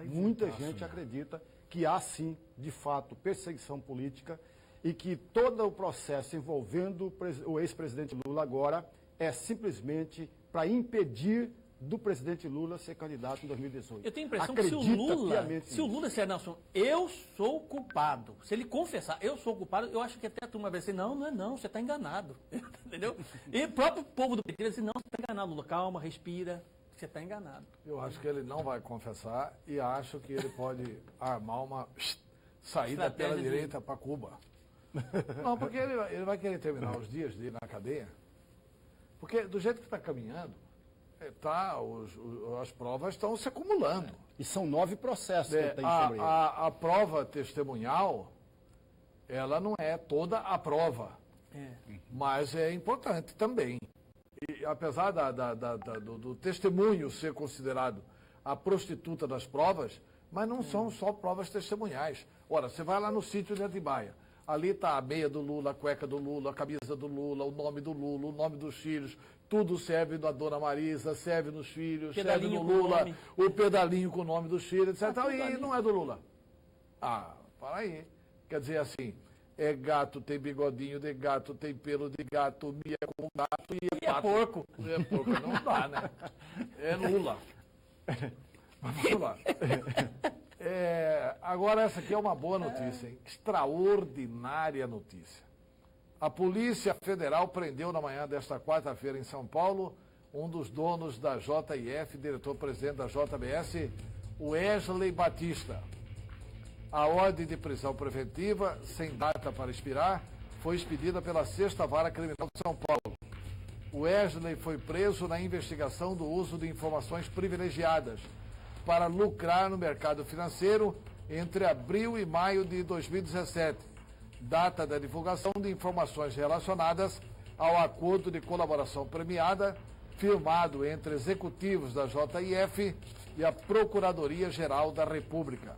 Muita gente acredita que há, sim, de fato, perseguição política e que todo o processo envolvendo o ex-presidente Lula agora é simplesmente para impedir do presidente Lula ser candidato em 2018. Eu tenho a impressão Acredita que piamente se o Lula disser, Nelson, eu sou culpado, se ele confessar, eu sou culpado, eu acho que até a turma vai dizer, não é não, você está enganado. Entendeu? E o próprio povo do PT vai dizer, não, você está enganado, Lula, calma, respira, você está enganado. Eu acho que ele não vai confessar e acho que ele pode armar uma saída Estratégia pela de- direita para Cuba. Não, porque ele vai querer terminar os dias dele na cadeia. Porque do jeito que está caminhando, as provas estão se acumulando. E são 9 processos que ele tem sobre ele. A prova testemunhal, ela não é toda a prova, mas é importante também. E apesar do testemunho ser considerado a prostituta das provas, mas não são só provas testemunhais. Ora, você vai lá no sítio de Atibaia, ali está a meia do Lula, a cueca do Lula, a camisa do Lula, o nome do Lula, o nome dos filhos, tudo serve da dona Marisa, serve nos filhos, Pedalinho serve com no o Lula, nome. o pedalinho com o nome dos filhos, etc. tudo E ali. não é do Lula. Ah, para aí. Quer dizer assim, é gato, tem bigodinho de gato, tem pelo de gato, mia com gato e E é porco. É porco, não dá, né? É Lula. Mas vamos lá. Agora essa aqui é uma boa notícia, hein? Extraordinária notícia. A Polícia Federal prendeu na manhã desta quarta-feira em São Paulo um dos donos da JIF, diretor-presidente da JBS, Wesley Batista. A ordem de prisão preventiva, sem data para expirar, foi expedida pela 6ª Vara Criminal de São Paulo. Wesley foi preso na investigação do uso de informações privilegiadas para lucrar no mercado financeiro entre abril e maio de 2017, data da divulgação de informações relacionadas ao acordo de colaboração premiada firmado entre executivos da JIF e a Procuradoria-Geral da República.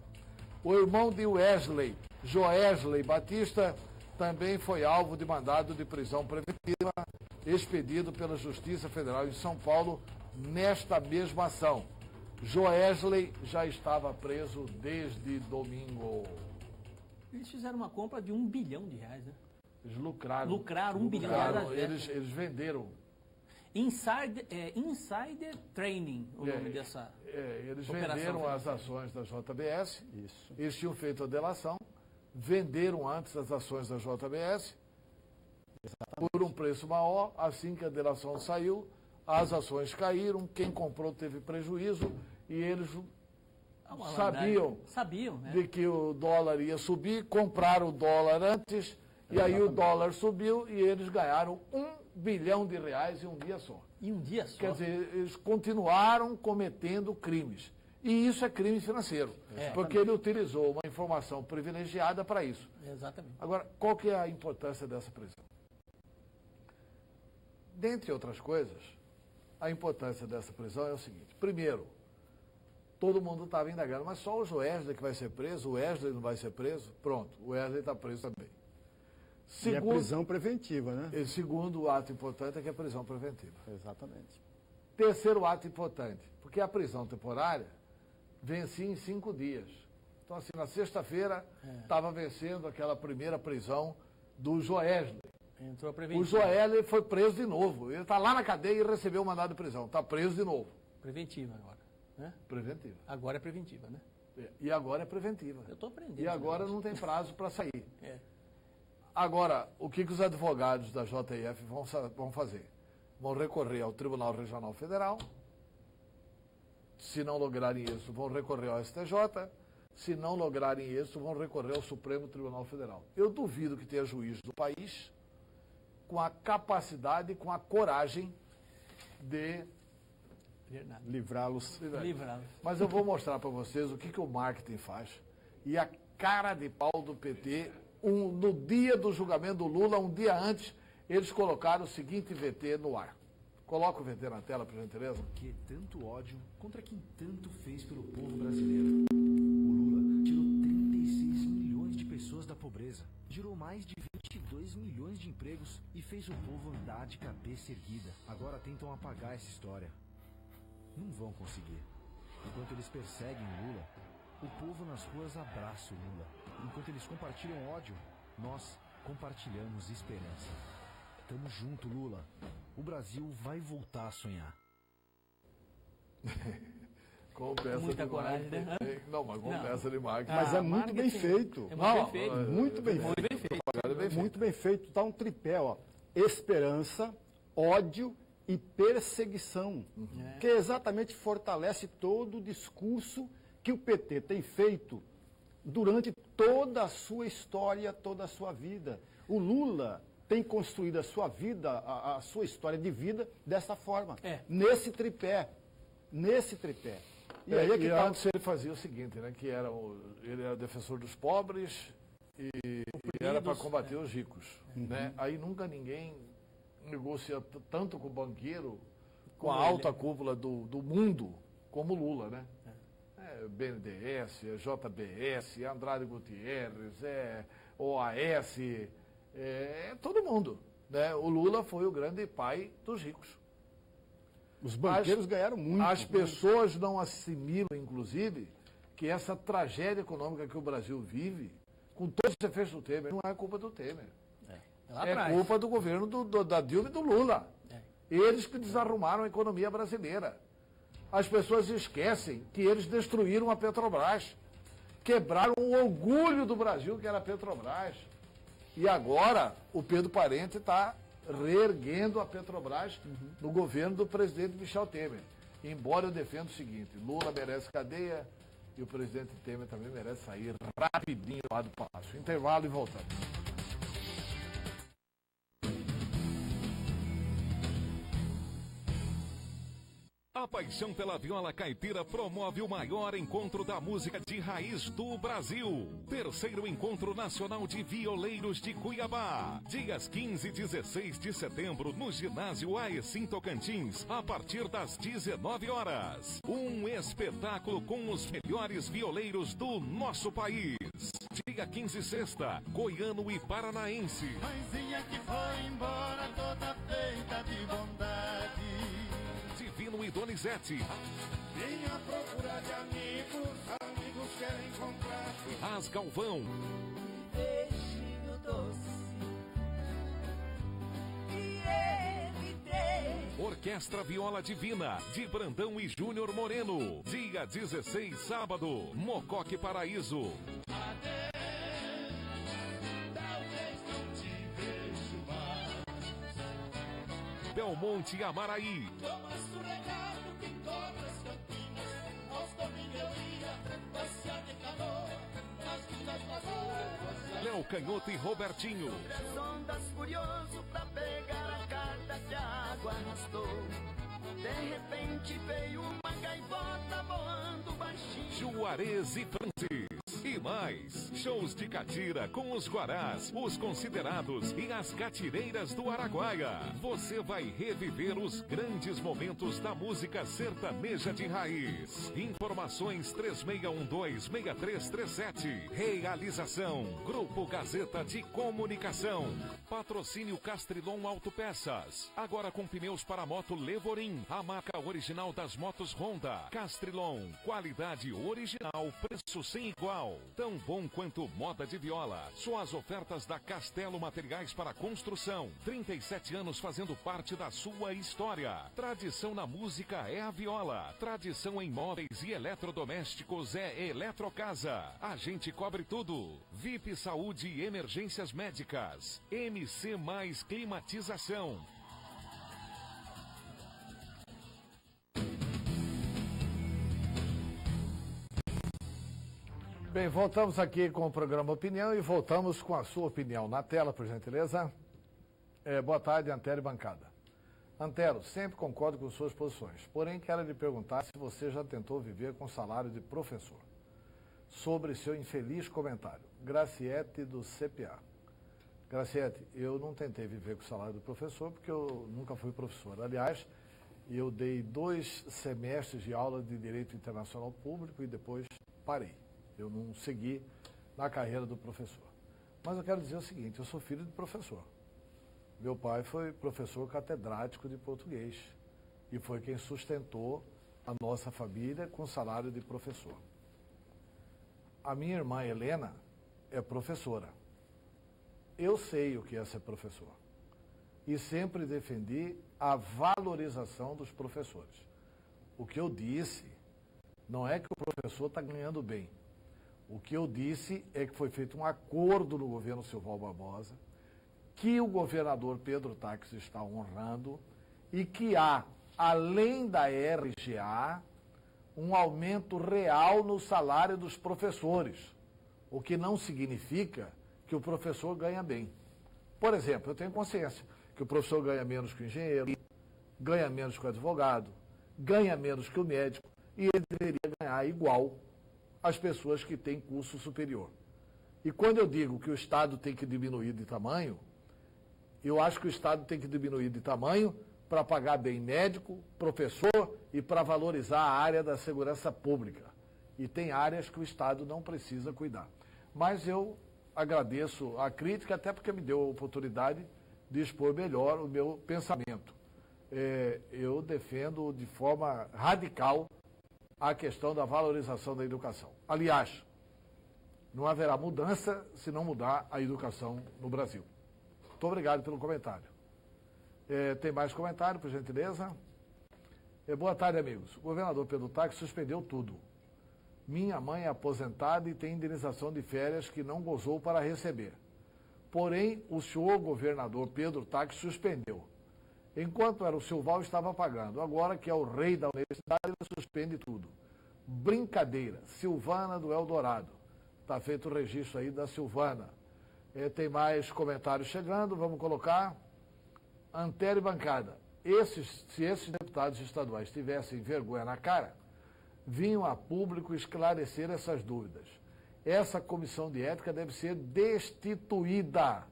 O irmão de Wesley, Joesley Batista, também foi alvo de mandado de prisão preventiva expedido pela Justiça Federal em São Paulo nesta mesma ação. Joesley já estava preso desde domingo. Eles fizeram uma compra de R$1 bilhão, né? Eles lucraram. Lucraram R$1 bilhão às vésperas. Eles venderam. Insider Training, o nome dessa Eles operação venderam as financeira. ações da JBS. Isso. Eles tinham feito a delação, venderam antes as ações da JBS por um preço maior. Assim que a delação saiu, as ações caíram, quem comprou teve prejuízo e eles Uma sabiam Sabiam, né? de que o dólar ia subir, compraram o dólar antes e aí o dólar subiu e eles ganharam R$1 bilhão em um dia só. Em um dia só. Quer dizer, eles continuaram cometendo crimes. E isso é crime financeiro, porque ele utilizou uma informação privilegiada para isso. Exatamente. Agora, qual que é a importância dessa prisão? Dentre outras coisas, a importância dessa prisão é o seguinte. Primeiro, todo mundo estava indagando, mas só o Joesley que vai ser preso, o Wesley não vai ser preso? Pronto, o Wesley está preso também. E é prisão preventiva, né? E segundo ato importante é que é prisão preventiva. Exatamente. Terceiro ato importante, porque a prisão temporária vencia em 5 dias. Então, assim, na sexta-feira estava vencendo aquela primeira prisão do Joesley. Entrou a preventiva. O Joesley foi preso de novo. Ele está lá na cadeia e recebeu o mandado de prisão. Está preso de novo. Preventiva agora, né? Preventiva. Agora é preventiva, né? E agora é preventiva. Eu estou aprendendo. E agora não tem prazo para sair. É. Agora, o que os advogados da JF vão fazer? Vão recorrer ao Tribunal Regional Federal. Se não lograrem isso, vão recorrer ao STJ. Se não lograrem isso, vão recorrer ao Supremo Tribunal Federal. Eu duvido que tenha juiz do país com a capacidade e com a coragem de livrá-los. Mas eu vou mostrar para vocês o que o marketing faz. E a cara de pau do PT, no dia do julgamento do Lula, um dia antes, eles colocaram o seguinte VT no ar. Coloca o VT na tela, por gentileza. Que tanto ódio contra quem tanto fez pelo povo brasileiro. O Lula tirou 36 milhões de pessoas da pobreza, gerou mais de 22 milhões de empregos e fez o povo andar de cabeça erguida. Agora tentam apagar essa história. Não vão conseguir. Enquanto eles perseguem Lula, o povo nas ruas abraça o Lula. Enquanto eles compartilham ódio, nós compartilhamos esperança. Tamo junto, Lula. O Brasil vai voltar a sonhar. Com peça muita de coragem, marketing. né? Não, mas com peça de marketing. Mas é muito bem feito. É muito bem feito. Muito bem feito. Muito bem feito. Tá um tripé, ó. Esperança, ódio e perseguição. Que exatamente fortalece todo o discurso que o PT tem feito durante toda a sua história, toda a sua vida. O Lula tem construído a sua vida, a sua história de vida dessa forma. Nesse tripé. Nesse tripé. E aí é que antes ele fazia o seguinte, né? Que ele era defensor dos pobres e era para combater os ricos. Né? Aí nunca ninguém negocia tanto com o banqueiro, com a alta cúpula do mundo, como Lula, né? BNDES, JBS, Andrade Gutierrez, OAS, todo mundo. Né? O Lula foi o grande pai dos ricos. Os banqueiros ganharam muito. As pessoas não assimilam, inclusive, que essa tragédia econômica que o Brasil vive, com todos os efeitos do Temer, não é culpa do Temer. É culpa do governo da Dilma e do Lula. Eles que desarrumaram a economia brasileira. As pessoas esquecem que eles destruíram a Petrobras. Quebraram o orgulho do Brasil, que era a Petrobras. E agora o Pedro Parente está reerguendo a Petrobras no governo do presidente Michel Temer. Embora eu defenda o seguinte, Lula merece cadeia e o presidente Temer também merece sair rapidinho lá do palácio. Intervalo e voltamos. A paixão pela viola caipira promove o maior encontro da música de raiz do Brasil. Terceiro Encontro Nacional de Violeiros de Cuiabá. Dias 15 e 16 de setembro no ginásio Aecim Tocantins, a partir das 19 horas. Um espetáculo com os melhores violeiros do nosso país. Dia 15 sexta, goiano e paranaense. Mãezinha que foi embora toda feita de bondade. Divino e Donizete. Vim à procura de amigos, amigos querem encontrar. As Galvão. Beijinho doce. E ele tem. Orquestra Viola Divina, de Brandão e Júnior Moreno. Dia 16, sábado, Mocoque Paraíso. Belmonte Amaraí. Léo Canhoto e Robertinho. Ondas furioso pra pegar a carta que a água arrastou. De repente veio uma gaivota voando baixinho. Juarez e Francis. E mais. Shows de catira com os Guarás, os Considerados e as Catireiras do Araguaia. Você vai reviver os grandes momentos da música sertaneja de raiz. Informações 3612-6337. Realização Grupo Gazeta de Comunicação. Patrocínio Castrilon Autopeças. Agora com pneus para moto Levorim, a marca original das motos Honda. Castrilon, qualidade original, preço sem igual. Tão bom quanto moda de viola. Só as ofertas da Castelo Materiais para Construção. 37 anos fazendo parte da sua história. Tradição na música é a viola. Tradição em móveis e eletrodomésticos é Eletrocasa. A gente cobre tudo. VIP Saúde e Emergências Médicas. MC Mais Climatização. Bem, voltamos aqui com o programa Opinião e voltamos com a sua opinião. Na tela, por gentileza. Boa tarde, Antero e bancada. Antero, sempre concordo com suas posições, porém quero lhe perguntar se você já tentou viver com salário de professor. Sobre seu infeliz comentário. Graciete do CPA. Graciete, eu não tentei viver com o salário do professor porque eu nunca fui professor. Aliás, eu dei 2 semestres de aula de Direito Internacional Público e depois parei. Eu não segui na carreira do professor. Mas eu quero dizer o seguinte, eu sou filho de professor. Meu pai foi professor catedrático de português e foi quem sustentou a nossa família com salário de professor. A minha irmã Helena é professora. Eu sei o que é ser professor e sempre defendi a valorização dos professores. O que eu disse não é que o professor está ganhando bem. O que eu disse é que foi feito um acordo no governo Silval Barbosa, que o governador Pedro Táxi está honrando e que há, além da RGA, um aumento real no salário dos professores, o que não significa que o professor ganha bem. Por exemplo, eu tenho consciência que o professor ganha menos que o engenheiro, ganha menos que o advogado, ganha menos que o médico e ele deveria ganhar igual às pessoas que têm curso superior. E quando eu digo que o Estado tem que diminuir de tamanho, eu acho que o Estado tem que diminuir de tamanho para pagar bem médico, professor e para valorizar a área da segurança pública. E tem áreas que o Estado não precisa cuidar. Mas eu agradeço a crítica, até porque me deu a oportunidade de expor melhor o meu pensamento. Eu defendo de forma radical a questão da valorização da educação. Aliás, não haverá mudança se não mudar a educação no Brasil. Muito obrigado pelo comentário. Tem mais comentário, por gentileza? Boa tarde, amigos. O governador Pedro Táxi suspendeu tudo. Minha mãe é aposentada e tem indenização de férias que não gozou para receber. Porém, o senhor governador Pedro Táxi suspendeu. Enquanto era o Silval, estava pagando. Agora que é o rei da universidade, ele suspende tudo. Brincadeira. Silvana do Eldorado. Está feito o registro aí da Silvana. Tem mais comentários chegando, vamos colocar. Antero e bancada. Se esses deputados estaduais tivessem vergonha na cara, vinham a público esclarecer essas dúvidas. Essa comissão de ética deve ser destituída.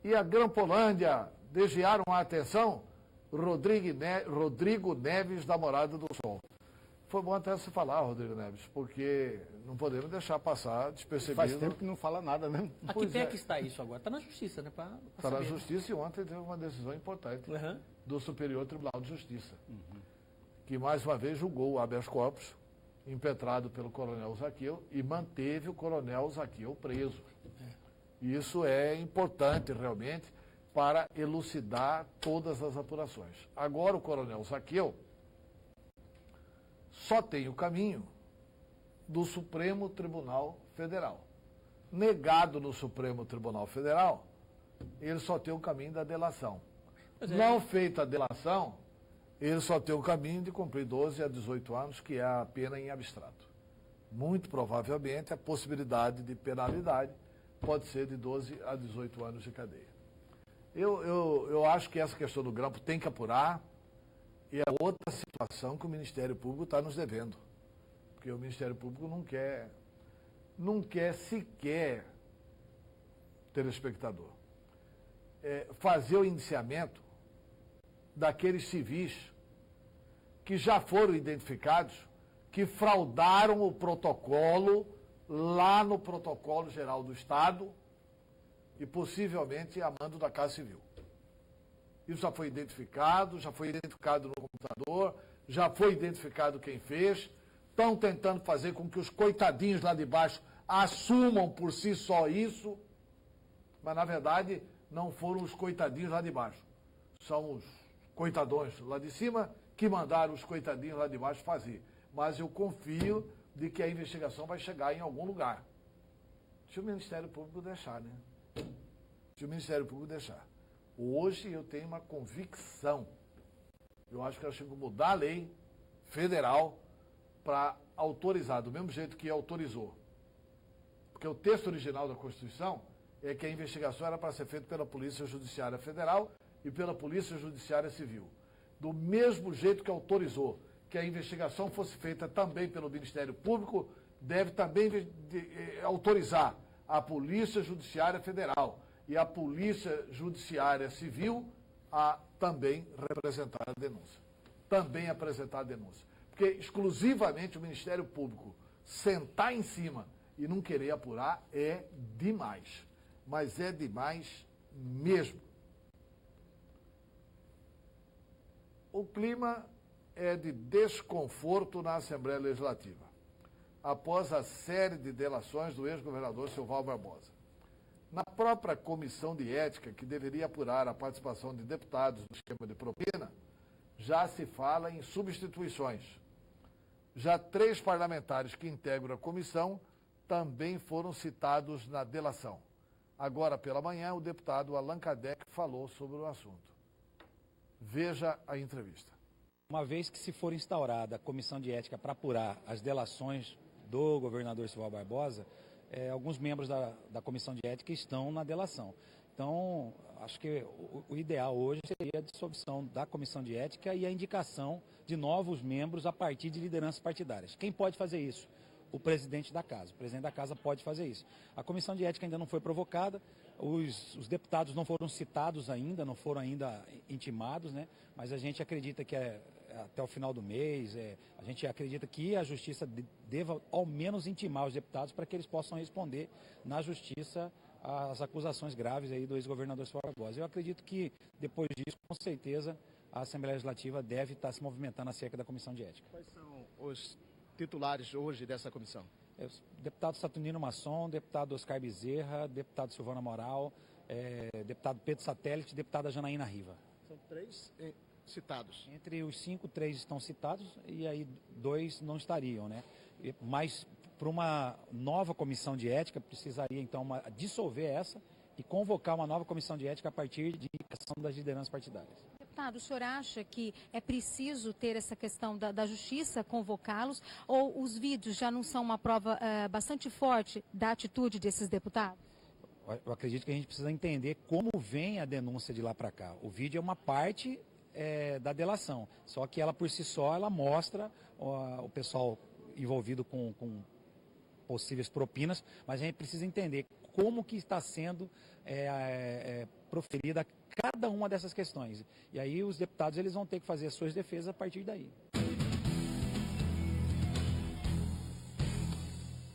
E a Grampolândia, desviaram a atenção? Rodrigo Neves, da Morada do Sol. Foi bom até se falar, Rodrigo Neves, porque não podemos deixar passar despercebido. Faz tempo que não fala nada, né? A que pé que está isso agora? Está na justiça, né? Está na justiça, e ontem teve uma decisão importante do Superior Tribunal de Justiça, que mais uma vez julgou o habeas corpus, impetrado pelo coronel Zaqueu, e manteve o coronel Zaqueu preso. Isso é importante, realmente, para elucidar todas as apurações. Agora o coronel Zaqueu só tem o caminho do Supremo Tribunal Federal. Negado no Supremo Tribunal Federal, ele só tem o caminho da delação. Não feita a delação, ele só tem o caminho de cumprir 12 a 18 anos, que é a pena em abstrato. Muito provavelmente a possibilidade de penalidade pode ser de 12 a 18 anos de cadeia. Eu acho que essa questão do grampo tem que apurar, e é outra situação que o Ministério Público está nos devendo. Porque o Ministério Público não quer não quer sequer, telespectador, fazer o indiciamento daqueles civis que já foram identificados, que fraudaram o protocolo lá no Protocolo Geral do Estado e possivelmente a mando da Casa Civil. Isso já foi identificado no computador, já foi identificado quem fez. Estão tentando fazer com que os coitadinhos lá de baixo assumam por si só isso, mas na verdade não foram os coitadinhos lá de baixo. São os coitadões lá de cima que mandaram os coitadinhos lá de baixo fazer. Mas eu confio de que a investigação vai chegar em algum lugar. Se o Ministério Público deixar, né? Se o Ministério Público deixar. Hoje eu tenho uma convicção. Eu acho que nós temos que mudar a lei federal para autorizar, do mesmo jeito que autorizou. Porque o texto original da Constituição é que a investigação era para ser feita pela Polícia Judiciária Federal e pela Polícia Judiciária Civil. Do mesmo jeito que autorizou que a investigação fosse feita também pelo Ministério Público, deve também autorizar a Polícia Judiciária Federal e a Polícia Judiciária Civil a também representar a denúncia. Também apresentar a denúncia. Porque exclusivamente o Ministério Público sentar em cima e não querer apurar é demais. Mas é demais mesmo. O clima é de desconforto na Assembleia Legislativa, após a série de delações do ex-governador Silval Barbosa. Na própria comissão de ética, que deveria apurar a participação de deputados no esquema de propina, já se fala em substituições. Já 3 parlamentares que integram a comissão também foram citados na delação. Agora, pela manhã, o deputado Allan Kardec falou sobre o assunto. Veja a entrevista. Uma vez que se for instaurada a comissão de ética para apurar as delações do governador Silval Barbosa, alguns membros da comissão de ética estão na delação. Então, acho que o ideal hoje seria a dissolução da comissão de ética e a indicação de novos membros a partir de lideranças partidárias. Quem pode fazer isso? O presidente da casa. O presidente da casa pode fazer isso. A comissão de ética ainda não foi provocada, os deputados não foram citados ainda, não foram ainda intimados, né? Mas a gente acredita que até o final do mês, a gente acredita que a Justiça deva ao menos intimar os deputados para que eles possam responder na Justiça as acusações graves aí do ex-governador Silval Barbosa. Eu acredito que depois disso, com certeza, a Assembleia Legislativa deve estar se movimentando acerca da comissão de ética. Quais são os titulares hoje dessa comissão? Deputado Saturnino Masson, deputado Oscar Bezerra, deputado Silvana Moral, deputado Pedro Satélite, deputada Janaína Riva. São 3 citados. Entre os 5, 3 estão citados e aí 2 não estariam, né? Mas para uma nova comissão de ética precisaria então dissolver essa e convocar uma nova comissão de ética a partir de indicação das lideranças partidárias. Deputado, o senhor acha que é preciso ter essa questão da justiça, convocá-los, ou os vídeos já não são uma prova bastante forte da atitude desses deputados? Eu acredito que a gente precisa entender como vem a denúncia de lá para cá. O vídeo é uma parte da delação, só que ela por si só ela mostra o pessoal envolvido com possíveis propinas, mas a gente precisa entender como que está sendo proferida cada uma dessas questões. E aí os deputados eles vão ter que fazer as suas defesas a partir daí.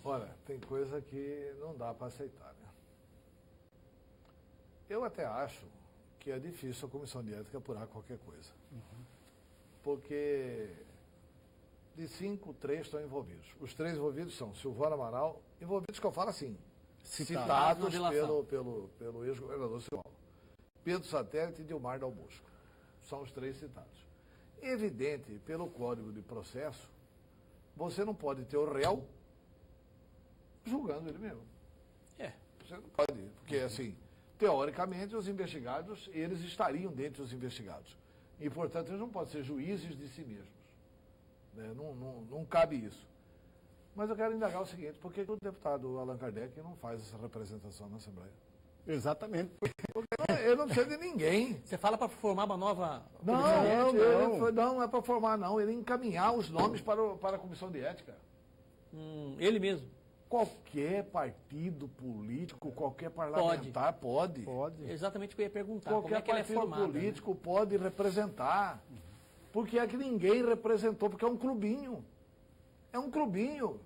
Olha, tem coisa que não dá para aceitar, né? Eu até acho que é difícil a comissão de ética apurar qualquer coisa. Porque de 5, 3 estão envolvidos. Os 3 envolvidos são Silvana Amaral, envolvidos que eu falo assim, citados pelo ex-governador Silval. Pedro Satélite e Dilmar Dal Bosco. São os 3 citados. Evidente, pelo Código de Processo, você não pode ter o réu julgando ele mesmo. Você não pode, porque assim, teoricamente os investigados, eles estariam dentre os investigados. E, portanto, eles não podem ser juízes de si mesmos. Né? Não cabe isso. Mas eu quero indagar o seguinte, por que o deputado Allan Kardec não faz essa representação na Assembleia? Exatamente. Porque ele não precisa de ninguém. Você fala para formar uma nova... Não é para formar, não. Ele encaminhar os nomes para a comissão de ética. Ele mesmo? Qualquer partido político, qualquer parlamentar pode. Exatamente o que eu ia perguntar. Qualquer como é que ela é partido formada, político pode representar. Porque é que ninguém representou, porque é um clubinho. É um clubinho.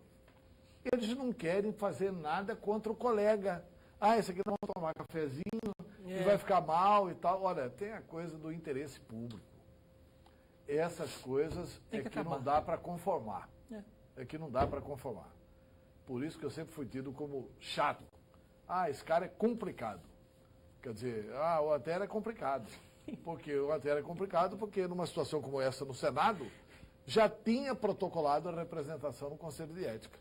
Eles não querem fazer nada contra o colega. Esse aqui não vai tomar cafezinho, e vai ficar mal e tal. Olha, tem a coisa do interesse público. Essas coisas é que não dá para conformar. É que não dá para conformar. Por isso que eu sempre fui tido como chato. Esse cara é complicado. Quer dizer, o Antero é complicado. Porque o Antero é complicado porque numa situação como essa no Senado, já tinha protocolado a representação no Conselho de Ética.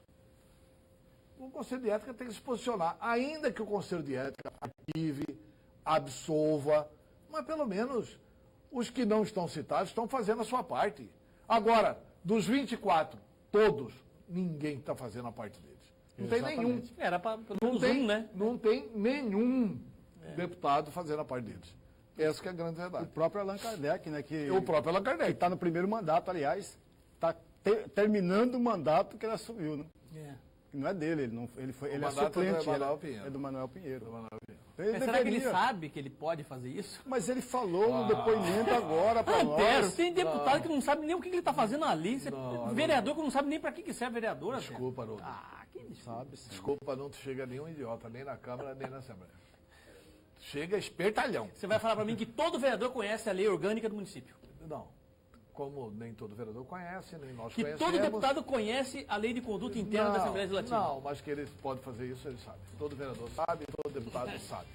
O Conselho de Ética tem que se posicionar, ainda que o Conselho de Ética ative, absolva, mas pelo menos os que não estão citados estão fazendo a sua parte. Agora, dos 24, todos, ninguém está fazendo a parte deles. Não tem nenhum. Era para pelo menos né? Não tem nenhum deputado fazendo a parte deles. Essa que é a grande verdade. O próprio Allan Kardec, né? O próprio Allan Kardec. Que está no primeiro mandato, aliás, está terminando o mandato que ele assumiu, né? Não é dele, ele é suplente. É do Manuel Pinheiro. Mas será que ele sabe que ele pode fazer isso? Mas ele falou no depoimento agora para nós. Tem deputado que não sabe nem o que ele está fazendo ali. Vereador que não sabe nem para que serve vereador. Desculpa, Haroldo. Quem sabe? Desculpa, não chega nenhum idiota, nem na Câmara, nem na Assembleia. Chega espertalhão. Você vai falar para mim que todo vereador conhece a lei orgânica do município? Não. Como nem todo vereador conhece, nem nós que conhecemos. Todo deputado conhece a lei de conduta interna da Assembleia Legislativa. Não, mas que ele pode fazer isso, ele sabe. Todo vereador sabe, todo deputado sabe.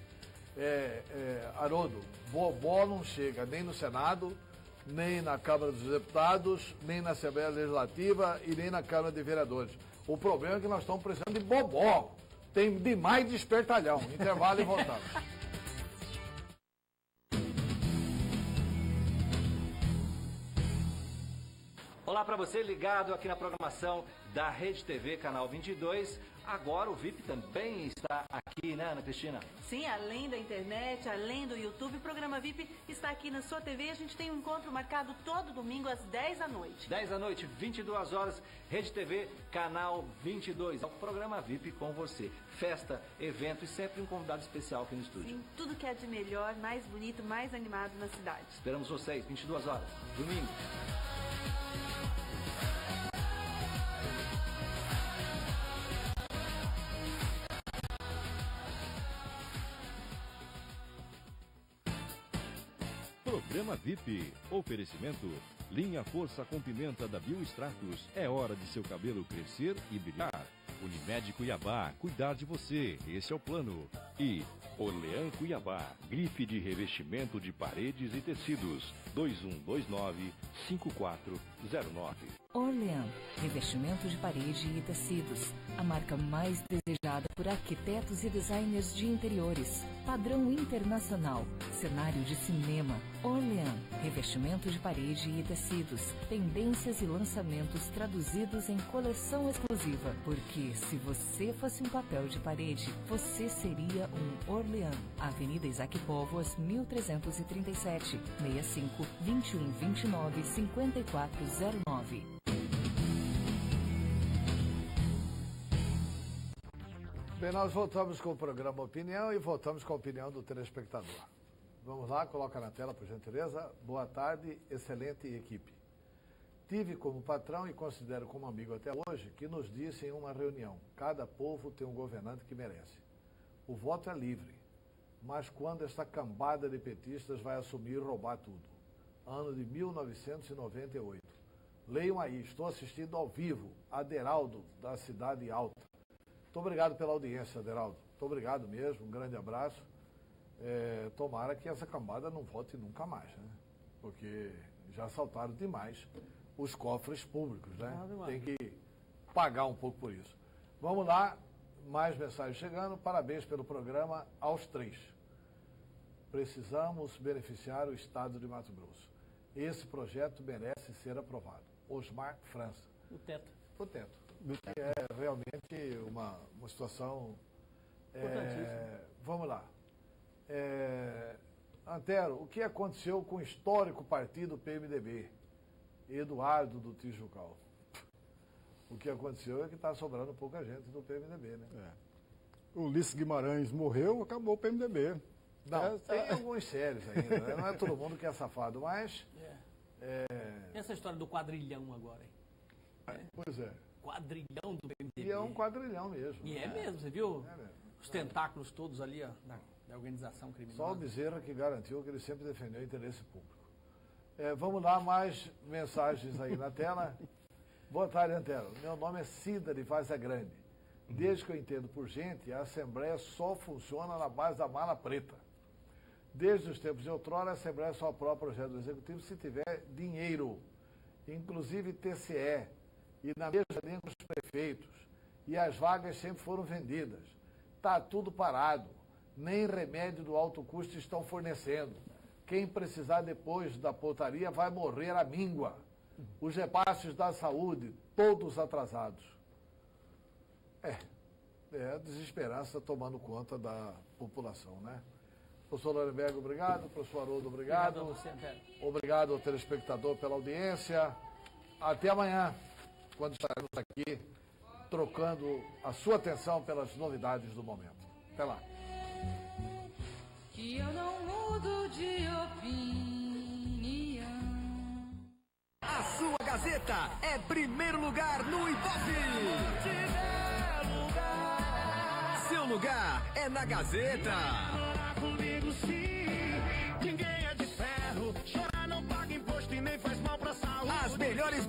Haroldo, Bobó não chega nem no Senado, nem na Câmara dos Deputados, nem na Assembleia Legislativa e nem na Câmara de Vereadores. O problema é que nós estamos precisando de Bobó. Tem demais de espertalhão. Intervalo e voltamos. Olá para você ligado aqui na programação da Rede TV, canal 22. Agora o VIP também está aqui, né, Ana Cristina? Sim, além da internet, além do YouTube, o programa VIP está aqui na sua TV. A gente tem um encontro marcado todo domingo às 10 da noite. 10 da noite, 22 horas, Rede TV, canal 22. É o programa VIP com você. Festa, evento e sempre um convidado especial aqui no estúdio. Sim, tudo que é de melhor, mais bonito, mais animado na cidade. Esperamos vocês, 22 horas, domingo. Programa VIP. Oferecimento. Linha Força com Pimenta da Biostratos. É hora de seu cabelo crescer e brilhar. Unimed Cuiabá. Cuidar de você. Esse é o plano. E Orlean Cuiabá. Grife de revestimento de paredes e tecidos. 2129-5409. Orlean. Revestimento de parede e tecidos. A marca mais desejada por arquitetos e designers de interiores. Padrão internacional. Cenário de cinema. Orlean. Revestimento de parede e tecidos. Tendências e lançamentos traduzidos em coleção exclusiva. Porque se você fosse um papel de parede, você seria um Orlean. Avenida Isaac Póvoas, 1337. 65 21 29 5409. Bem, nós voltamos com o programa Opinião e voltamos com a opinião do telespectador. Vamos lá, coloca na tela, por gentileza. Boa tarde, excelente equipe. Tive como patrão e considero como amigo até hoje que nos disse em uma reunião: cada povo tem um governante que merece. O voto é livre, mas quando esta cambada de petistas vai assumir e roubar tudo? Ano de 1998. Leiam aí, estou assistindo ao vivo, Aderaldo, da Cidade Alta. Muito obrigado pela audiência, Aderaldo. Muito obrigado mesmo, um grande abraço. Tomara que essa cambada não volte nunca mais, né? Porque já assaltaram demais os cofres públicos, né? Tem que pagar um pouco por isso. Vamos lá, mais mensagens chegando. Parabéns pelo programa aos três. Precisamos beneficiar o Estado de Mato Grosso. Esse projeto merece ser aprovado. Osmar França. O teto. O teto. Que é realmente uma situação... vamos lá. Antero, o que aconteceu com o histórico partido PMDB? Eduardo do Tijucal. O que aconteceu é que está sobrando pouca gente no PMDB, né? O Ulisses Guimarães morreu, acabou o PMDB. Não, tem alguns sérios ainda, né? Não é todo mundo que é safado, mas... E essa história do quadrilhão agora, hein? Pois é. Quadrilhão do PMDB. E é um quadrilhão mesmo. E é mesmo, você viu? É mesmo. Os tentáculos todos ali, ó, da organização criminosa. Só o Bezerra que garantiu que ele sempre defendeu o interesse público. Vamos lá, mais mensagens aí na tela. Boa tarde, Antero. Meu nome é Cida de Vaza Grande. Desde que eu entendo por gente, a Assembleia só funciona na base da mala preta. Desde os tempos de outrora, a Assembleia só aprova projeto do Executivo se tiver dinheiro, inclusive TCE, e na mesma linha com os prefeitos. E as vagas sempre foram vendidas. Está tudo parado. Nem remédio do alto custo estão fornecendo. Quem precisar depois da portaria vai morrer à míngua. Os repasses da saúde, todos atrasados. A desesperança tomando conta da população, né? Professor Lorenberg, obrigado. Professor Haroldo, obrigado. Obrigado a você, Antero. Obrigado ao telespectador pela audiência. Até amanhã, quando estaremos aqui trocando a sua atenção pelas novidades do momento. Até lá. Que eu não mudo de opinião. A sua Gazeta é primeiro lugar no Ibope. Seu lugar é na Gazeta. Comigo sim, ninguém é de ferro. Chorar não paga imposto e nem faz mal pra saúde. As melhores